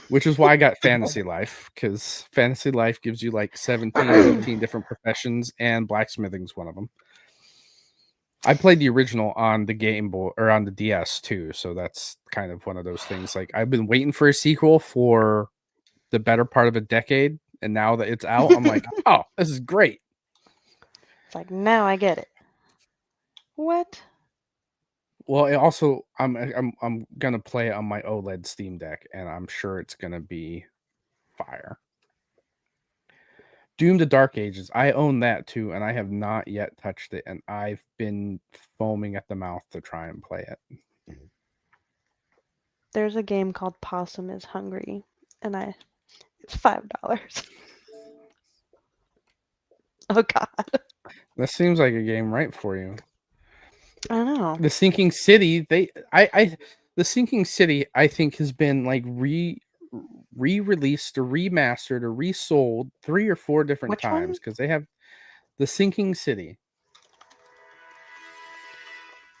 which is why I got Fantasy Life, because Fantasy Life gives you like 17, 18 different professions, and blacksmithing's one of them. I played the original on the Game Boy or on the DS too, so that's kind of one of those things. Like, I've been waiting for a sequel for the better part of a decade, and now that it's out, I'm like, oh, this is great. It's like, now I get it. What? Well, it also, I'm gonna play it on my OLED Steam Deck, and I'm sure it's gonna be fire. Doom: The Dark Ages, I own that too, and I have not yet touched it, and I've been foaming at the mouth to try and play it. There's a game called Possum is Hungry, and it's $5. Oh god. That seems like a game right for you. I know. The Sinking City, the Sinking City, I think, has been like re-released or remastered or resold 3 or 4 different Which one? times, because they have the Sinking City.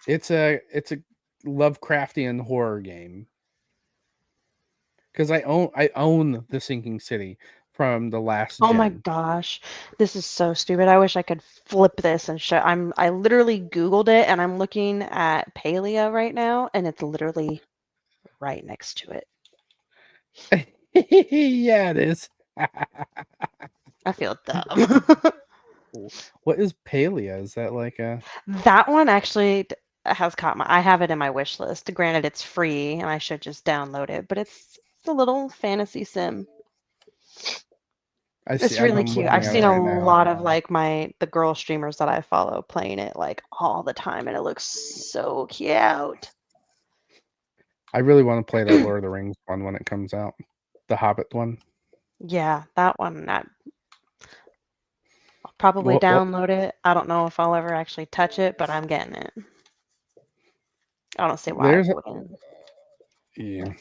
It's a Lovecraftian horror game. Because I own the Sinking City from the last Oh my gen. gosh. This is so stupid. I wish I could flip this and show. I literally Googled it, and I'm looking at Palia right now, and it's literally right next to it. Yeah, it is. I feel dumb. What is Palia? Is that like a... That one actually has caught my. I have it in my wish list. Granted, it's free, and I should just download it, but it's a little fantasy sim. I see. It's really I'm cute. looking I've at seen it a right now. lot of like the girl streamers that I follow playing it like all the time, and it looks so cute. I really want to play that Lord of the Rings one when it comes out. The Hobbit one. Yeah, that one. I'll probably What? download it. I don't know if I'll ever actually touch it, but I'm getting it. I don't see why I wouldn't. Yeah.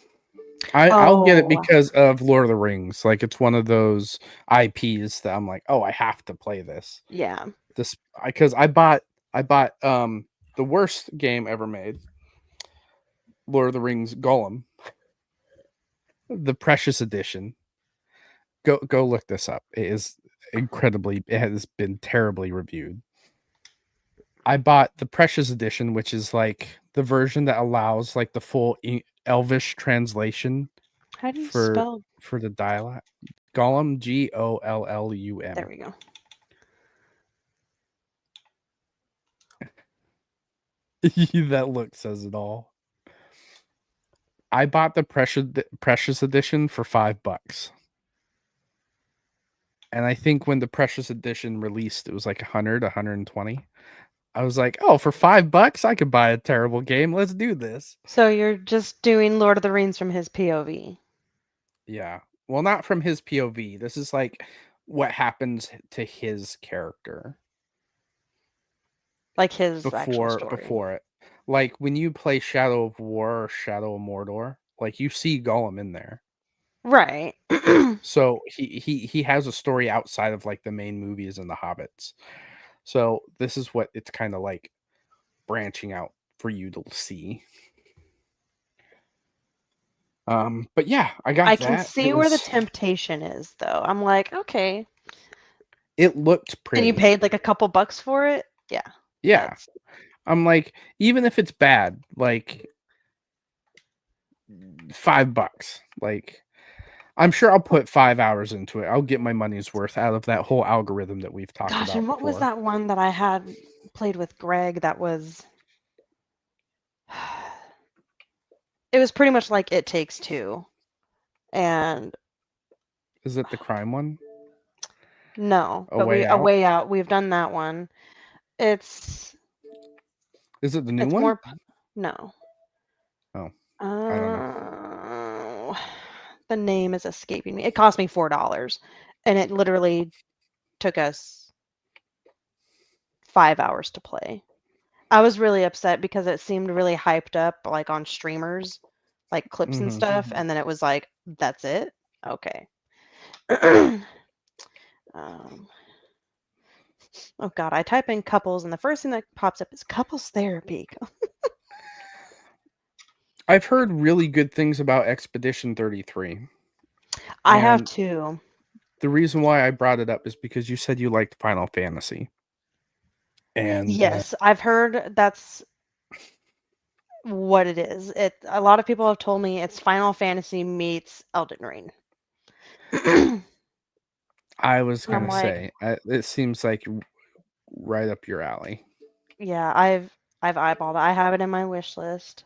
I'll get it because of Lord of the Rings. Like, it's one of those IPs that I'm like, oh, I have to play this. Yeah. Because I bought the worst game ever made, Lord of the Rings Gollum, the Precious Edition. Go look this up. It is incredibly. It has been terribly reviewed. I bought the Precious Edition, which is like the version that allows like the full Elvish translation. How do you spell for the dialect? Gollum, Gollum. There we go. That look says it all. I bought the Precious Edition for $5. And I think when the Precious Edition released, it was like 100, 120. I was like, oh, for $5, I could buy a terrible game. Let's do this. So you're just doing Lord of the Rings from his POV. Yeah. Well, not from his POV. This is like what happens to his character. Like his actual story. Before it. Like when you play Shadow of War or Shadow of Mordor, like you see Gollum in there. Right. So he has a story outside of like the main movies and the Hobbits. So this is what it's kind of like branching out for you to see. But yeah, I got I can that. see where the temptation is, though. I'm like, okay. It looked And pretty. you paid like a couple bucks for it? Yeah. Yeah. I'm like, even if it's bad, like $5. Like, I'm sure I'll put 5 hours into it. I'll get my money's worth out of that whole algorithm that we've talked Gosh, about and what was before. that one that I had played with Greg that was it was pretty much like It Takes Two. And Is it the crime one? no, A but Way A Out? Way Out, we've done that one. It's Is it the new it's one? more no. Oh, I don't know. The name is escaping me. It cost me $4, and it literally took us 5 hours to play. I was really upset because it seemed really hyped up, like on streamers, like clips and stuff, and then it was like, that's it? Okay. Oh God, I type in couples, and the first thing that pops up is couples therapy. I've heard really good things about Expedition 33. I have And too. the reason why I brought it up is because you said you liked Final Fantasy. And Yes, I've heard that's what it is. A lot of people have told me it's Final Fantasy meets Elden Ring. I was And I'm gonna like, say, it seems like right up your alley. yeah, I've eyeballed it. I have it in my wish list.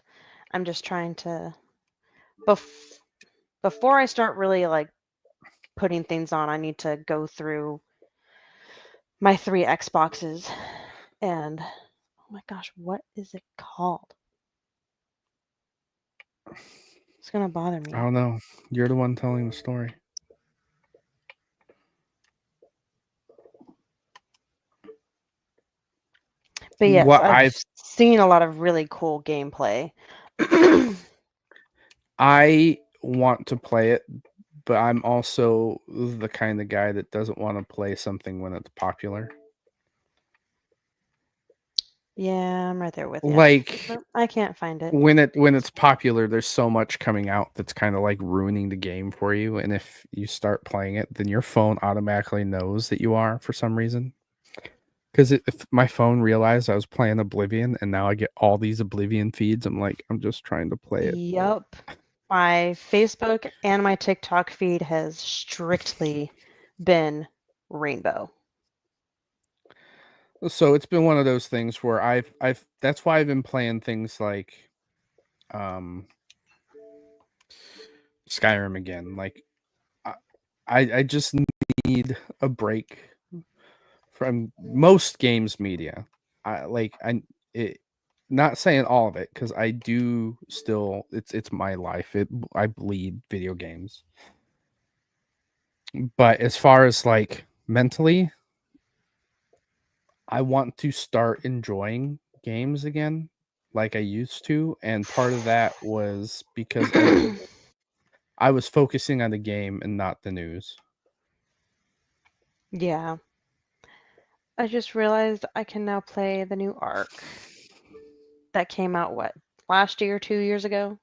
I'm just trying to before I start really like putting things on, I need to go through my 3 Xboxes and oh my gosh, what is it called? It's gonna bother me. I don't know. You're the one telling the story. But yes, What I've seen a lot of really cool gameplay. I want to play it, but I'm also the kind of guy that doesn't want to play something when it's popular. Yeah, I'm right there with you. Like I can't find it. when it's popular, there's so much coming out that's kind of like ruining the game for you. And if you start playing it, then your phone automatically knows that you are for some reason. Because if my phone realized I was playing Oblivion and now I get all these Oblivion feeds, I'm like, I'm just trying to play it. Yup. My Facebook and my TikTok feed has strictly been rainbow. So it's been one of those things where I've that's why I've been playing things like Skyrim again. Like I just need a break from most games media. Not saying all of it because I do still it's my life. I bleed video games. But as far as like mentally, I want to start enjoying games again like I used to, and part of that was because I was focusing on the game and not the news. Yeah. I just realized I can now play the new Ark that came out, what, last year, 2 years ago?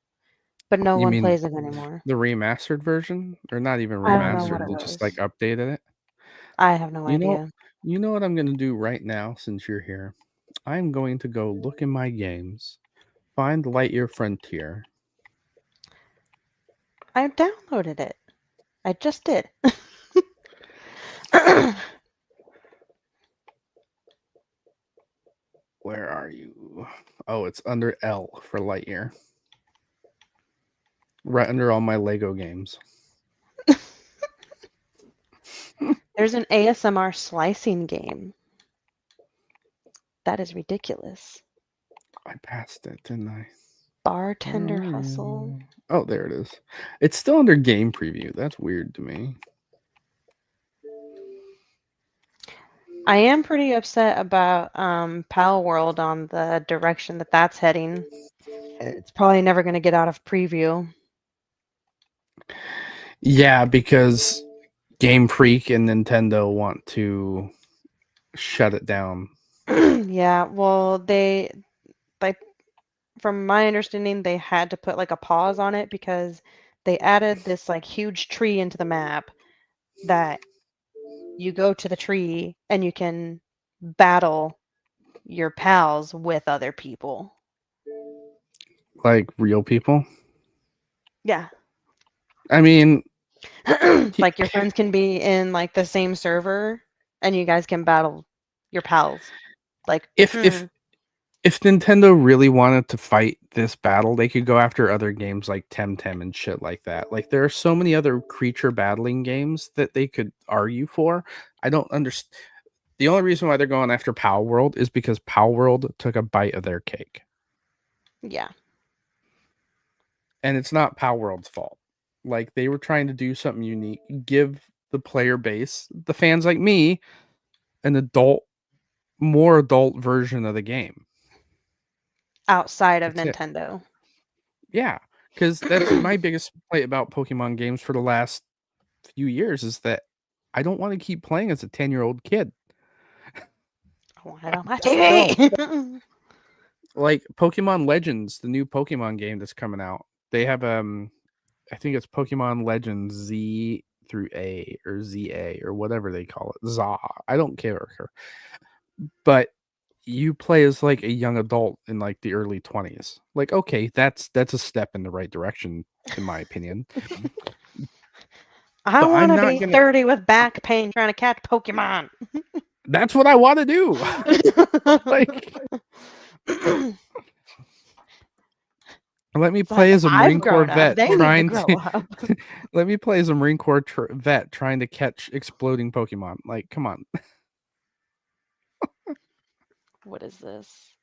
But no You one mean plays it anymore. the remastered version? Or not even I don't know what remastered, it they just like was. updated it? I have no You know idea. you know what I'm gonna do right now since you're here? I'm going to go look in my games, find Lightyear Frontier. I downloaded it. I just did. Where are you? Oh, it's under L for Lightyear. Right under all my Lego games. There's an ASMR slicing game. That is ridiculous. I passed it, didn't I? Bartender Hustle. Oh, there it is. It's still under game preview. That's weird to me. I am pretty upset about Pal World on the direction that that's heading. It's probably never going to get out of preview. Yeah, because Game Freak and Nintendo want to shut it down. Yeah, well, from my understanding, they had to put like a pause on it because they added this like huge tree into the map that you go to the tree and you can battle your pals with other people. Like real people. Yeah. I mean, Like your friends can be in like the same server and you guys can battle your pals. Like if Nintendo really wanted to fight this battle, they could go after other games like Temtem and shit like that. Like there are so many other creature battling games that they could argue for. I don't understand. The only reason why they're going after Power World is because Power World took a bite of their cake. Yeah. And it's not Power World's fault. Like they were trying to do something unique, give the player base, the fans like me, an more adult version of the game. Outside of That's it. Nintendo. Yeah, because that's my biggest complaint about Pokemon games for the last few years is that I don't want to keep playing as a 10-year-old kid. I want it on my TV. Like Pokemon Legends, the new Pokemon game that's coming out. They have I think it's Pokemon Legends Z through A or ZA or whatever they call it. ZA. I don't care. But you play as like a young adult in like the early 20s. Like, okay, that's a step in the right direction, in my opinion. I But I'm want to not be gonna 30 with back pain trying to catch Pokemon. That's what I want to do. Like, let me It's play like, as a I've Marine Corps grown up. vet They need to trying grow to up. let me play as a Marine Corps vet trying to catch exploding Pokemon. Like, come on. What is this?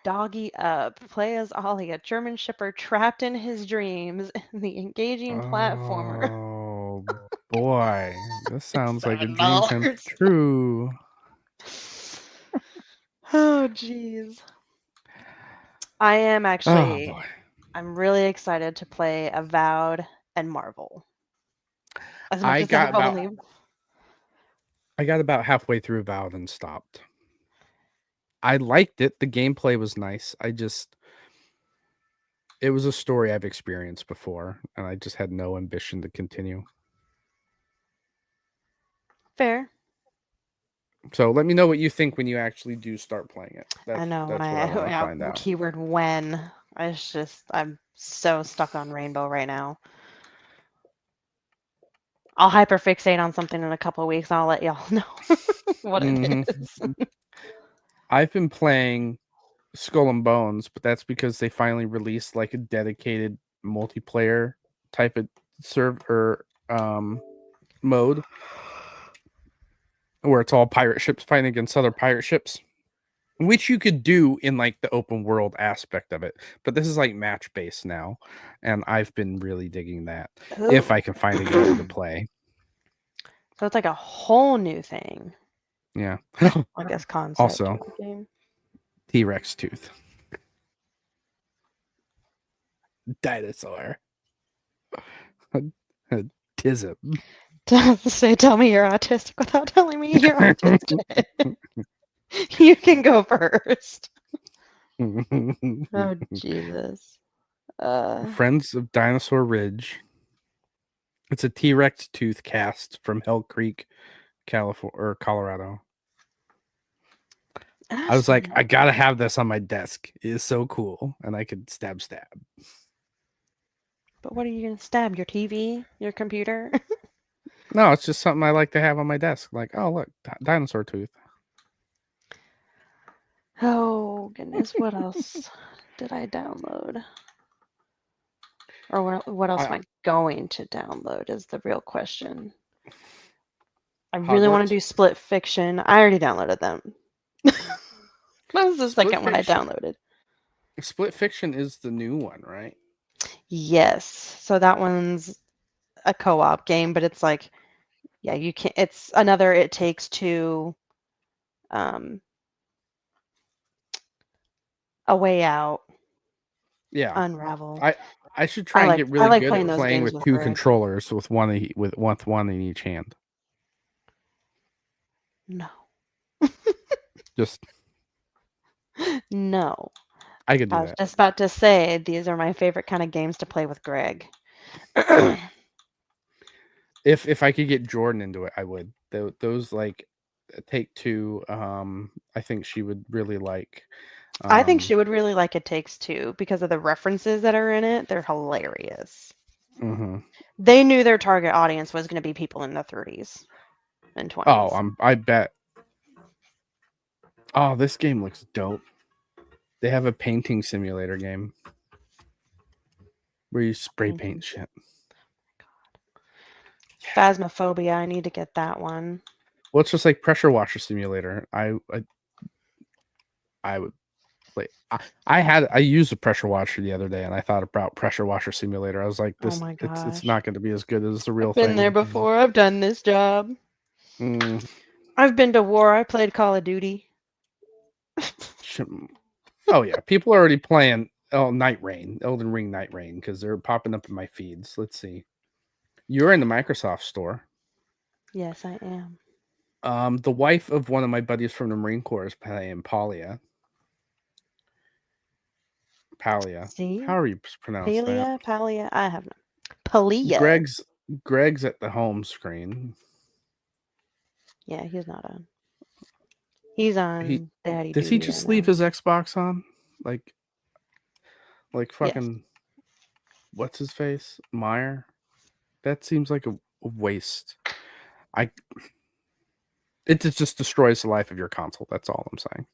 Doggy Up. Play as Ollie, a German Shepherd trapped in his dreams in the engaging platformer. Oh boy, this sounds like a dream come $7. true. Oh, jeez. I am Oh actually, boy, I'm really excited to play Avowed and Marvel. As much I as got Avowed about and I got about halfway through Valve and stopped. I liked it. The gameplay was nice. It was a story I've experienced before, and I just had no ambition to continue. Fair. So let me know what you think when you actually do start playing it. I know when That's what I want to find out. keyword when. I'm so stuck on Rainbow right now. I'll hyperfixate on something in a couple of weeks and I'll let y'all know what it is. I've been playing Skull and Bones, but that's because they finally released like a dedicated multiplayer type of server mode where it's all pirate ships fighting against other pirate ships, which you could do in like the open world aspect of it. But this is like match based now, and I've been really digging that. Ooh. If I can find a game to play. So it's like a whole new thing. Yeah. I guess concept. Also, of the game. T-Rex tooth. Dinosaur. Tism. Tell me you're autistic without telling me you're autistic. You can go first. Oh, Jesus. Friends of Dinosaur Ridge. It's a T-Rex tooth cast from Hell Creek, California or Colorado. I was like, I gotta have this on my desk. It is so cool, and I could stab. But what are you gonna stab? Your TV? Your computer? No, it's just something I like to have on my desk. Like, oh look, dinosaur tooth. Oh goodness, what else did I download? Or what else am I going to download is the real question. I really want to do Split Fiction. I already downloaded them. That was the second one I downloaded. Split Fiction is the new one, right? Yes. So that one's a co-op game, but it's like, yeah, you can't. It's another It Takes Two. A Way Out. Yeah. Unravel. I should try and get really good at playing with two Greg. controllers with one in each hand. No. Just no. I could do that. I was just about to say these are my favorite kind of games to play with Greg. If I could get Jordan into it, I would. Those like Take-Two, I think she would really like. I think she would really like It Takes Two because of the references that are in it. They're hilarious. Mm-hmm. They knew their target audience was going to be people in their 30s and 20s. Oh, I bet. Oh, this game looks dope. They have a painting simulator game where you spray paint shit. Phasmophobia, I need to get that one. Well, it's just like Pressure Washer Simulator. I would play. I used a pressure washer the other day, and I thought about Pressure Washer Simulator. I was like, Oh this, my it's gosh. not going to be as good as the real I've been thing. there before. I've done this job. I've been to war. I played Call of Duty. Oh yeah, people are already playing Night Rain, Elden Ring Night Rain, because they're popping up in my feeds. Let's see. You're in the Microsoft store. Yes, I am. The wife of one of my buddies from the Marine Corps is playing Palia. See? How are you pronounce that? Palia. I have no. Palia. Greg's at the home screen. Yeah, he's not on. He's on daddy Does duty he just right leave now. his Xbox on? Like fucking what's his face? Meyer? That seems like a waste. It just destroys the life of your console. That's all I'm saying.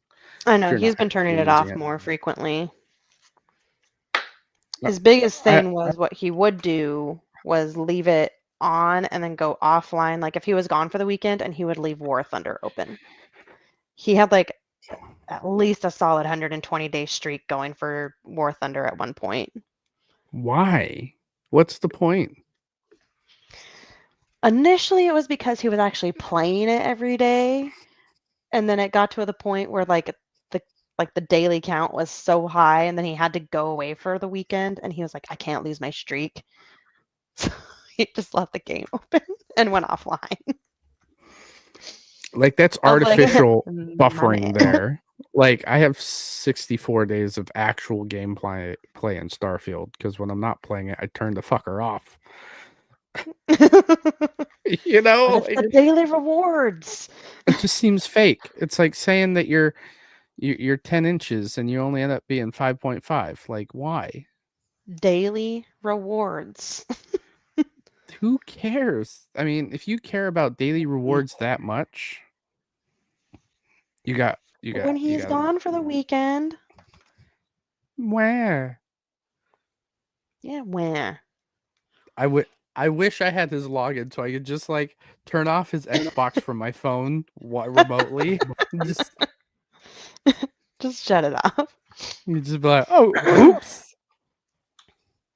I know, he's been turning it off more frequently. His biggest thing was what he would do was leave it on and then go offline. Like if he was gone for the weekend and he would leave War Thunder open. He had like at least a solid 120-day streak going for War Thunder at one point. Why? What's the point? Initially, it was because he was actually playing it every day, and then it got to the point where the daily count was so high, and then he had to go away for the weekend, and he was like, I can't lose my streak. So he just left the game open and went offline. Like that's artificial buffering there. Like I have 64 days of actual gameplay in Starfield because when I'm not playing it, I turn the fucker off. You know, like, the daily rewards. It just seems fake. It's like saying that you're 10 inches and you only end up being 5.5. Like, why? Daily rewards. Who cares? I mean, if you care about daily rewards that much, you got. When he's gone for the weekend. Where? Yeah, where? I wish I had his login so I could just like turn off his Xbox from my phone remotely. Just shut it off. You just be like, oh, oops.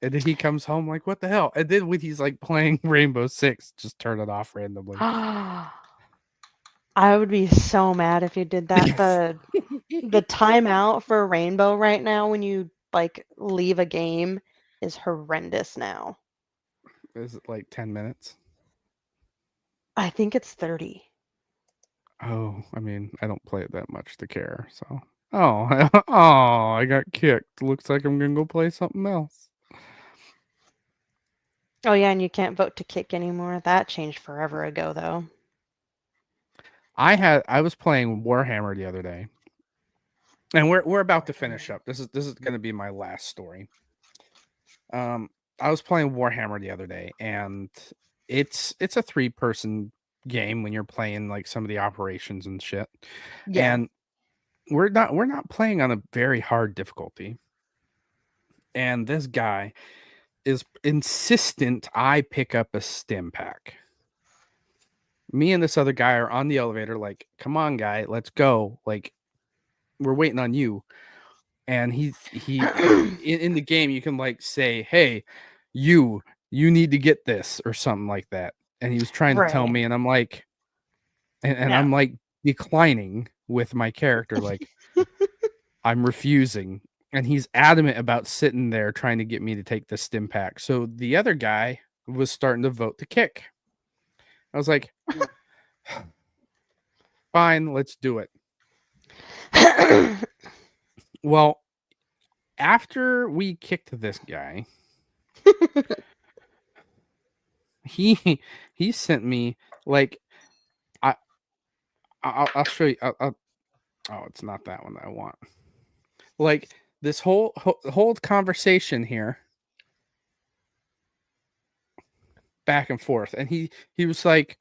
And then he comes home like, what the hell? And then when he's like playing Rainbow Six, just turn it off randomly. I would be so mad if you did that. The timeout for Rainbow right now when you like leave a game is horrendous now. Is it like 10 minutes? I think it's 30. Oh, I mean, I don't play it that much to care, so. Oh, I got kicked. Looks like I'm gonna go play something else. Oh yeah, and you can't vote to kick anymore. That changed forever ago, though. I was playing Warhammer the other day, and we're about to finish up. This is gonna be my last story. I was playing Warhammer the other day, and it's a 3-person game when you're playing like some of the operations and shit. Yeah. And we're not playing on a very hard difficulty. And this guy is insistent I pick up a stim pack. Me and this other guy are on the elevator, like, come on, guy, let's go. Like, we're waiting on you. And he in the game, you can like say, hey, you need to get this or something like that. And he was trying to tell me, and I'm like, and I'm like declining with my character, like I'm refusing. And he's adamant about sitting there trying to get me to take the stim pack. So the other guy was starting to vote to kick. I was like, fine, let's do it. Well, after we kicked this guy, he sent me like I'll show you. Oh, it's not that one that I want. Like this whole conversation here, back and forth, and he was like,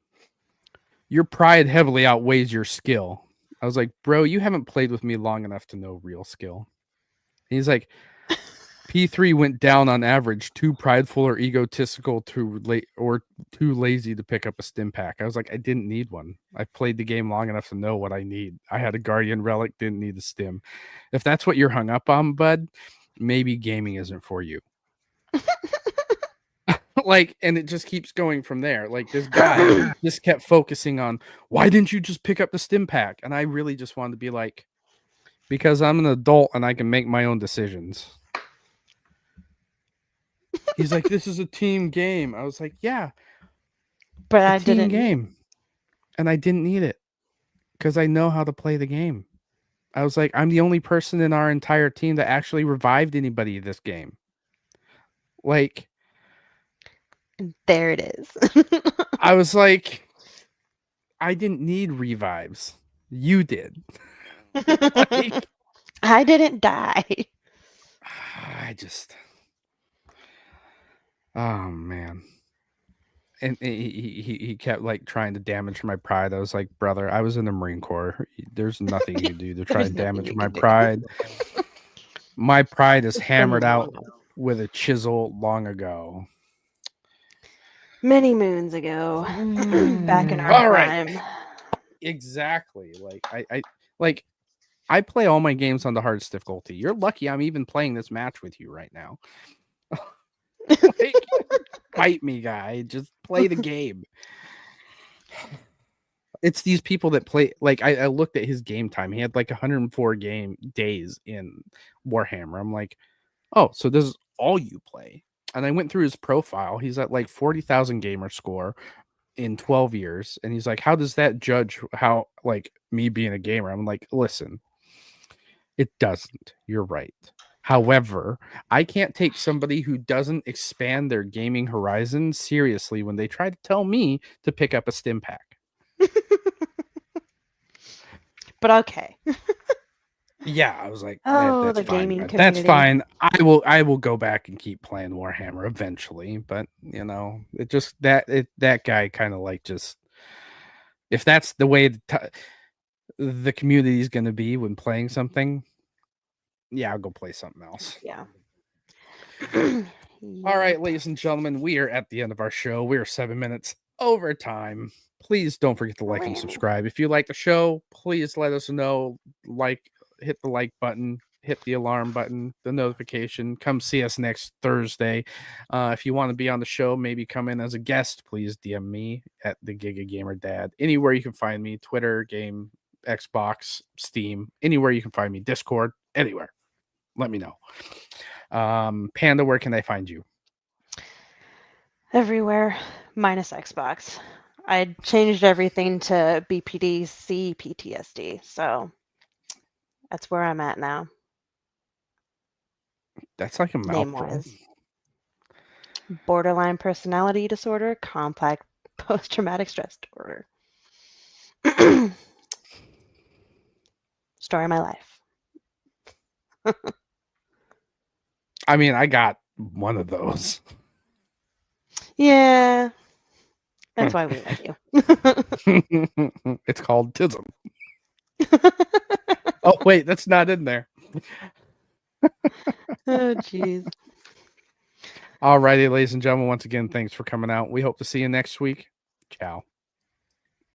"Your pride heavily outweighs your skill." I was like, "Bro, you haven't played with me long enough to know real skill." He's like, P3 went down on average, too prideful or egotistical, too lazy to pick up a stim pack. I was like, I didn't need one. I've played the game long enough to know what I need. I had a Guardian Relic, didn't need a stim. If that's what you're hung up on, bud, maybe gaming isn't for you. Like, and it just keeps going from there. Like, this guy just kept focusing on, why didn't you just pick up the stim pack? And I really just wanted to be like, because I'm an adult and I can make my own decisions. He's like, this is a team game. I was like, yeah, but I didn't game. And I didn't need it because I know how to play the game. I was like, I'm the only person in our entire team that actually revived anybody this game. Like, there it is. I was like, I didn't need revives. You did. Like, I didn't die. I just, oh man. And he kept like trying to damage my pride. I was like, brother, I was in the Marine Corps. There's nothing you do to try and damage my pride. My pride is hammered out with a chisel long ago. Many moons ago. Back in our prime. Right. Exactly. Like I play all my games on the hardest difficulty. You're lucky I'm even playing this match with you right now. Like, fight me, guy. Just play the game. It's these people that play. Like, I looked at his game time. He had like 104 game days in Warhammer. I'm like, oh, so this is all you play. And I went through his profile. He's at like 40,000 gamer score in 12 years. And he's like, how does that judge how, like, me being a gamer? I'm like, listen, it doesn't. You're right. However, I can't take somebody who doesn't expand their gaming horizon seriously when they try to tell me to pick up a stim pack. But okay. Yeah, I was like, oh, that's the fine, gaming community. That's fine. I will go back and keep playing Warhammer eventually, but you know, it just that guy kind of like just, if that's the way the community is going to be when playing something, yeah, I'll go play something else. Yeah. All right, ladies and gentlemen, we are at the end of our show. We are 7 minutes over time. Please don't forget to like and subscribe. If you like the show, please let us know. Hit the like button, hit the alarm button, the notification. Come see us next Thursday. If you want to be on the show, maybe come in as a guest, please DM me at the Giga Gamer Dad. Anywhere you can find me, Twitter, game, Xbox, Steam, anywhere you can find me, Discord, anywhere. Let me know. Panda, where can I find you? Everywhere, minus Xbox. I changed everything to BPD-C PTSD, so that's where I'm at now. That's like a mouthful. Name-wise. Borderline personality disorder, complex post-traumatic stress disorder. Story of my life. I mean, I got one of those. Yeah. That's why we like you. It's called Tism. Oh, wait, that's not in there. Oh, jeez. All righty, ladies and gentlemen, once again, thanks for coming out. We hope to see you next week. Ciao.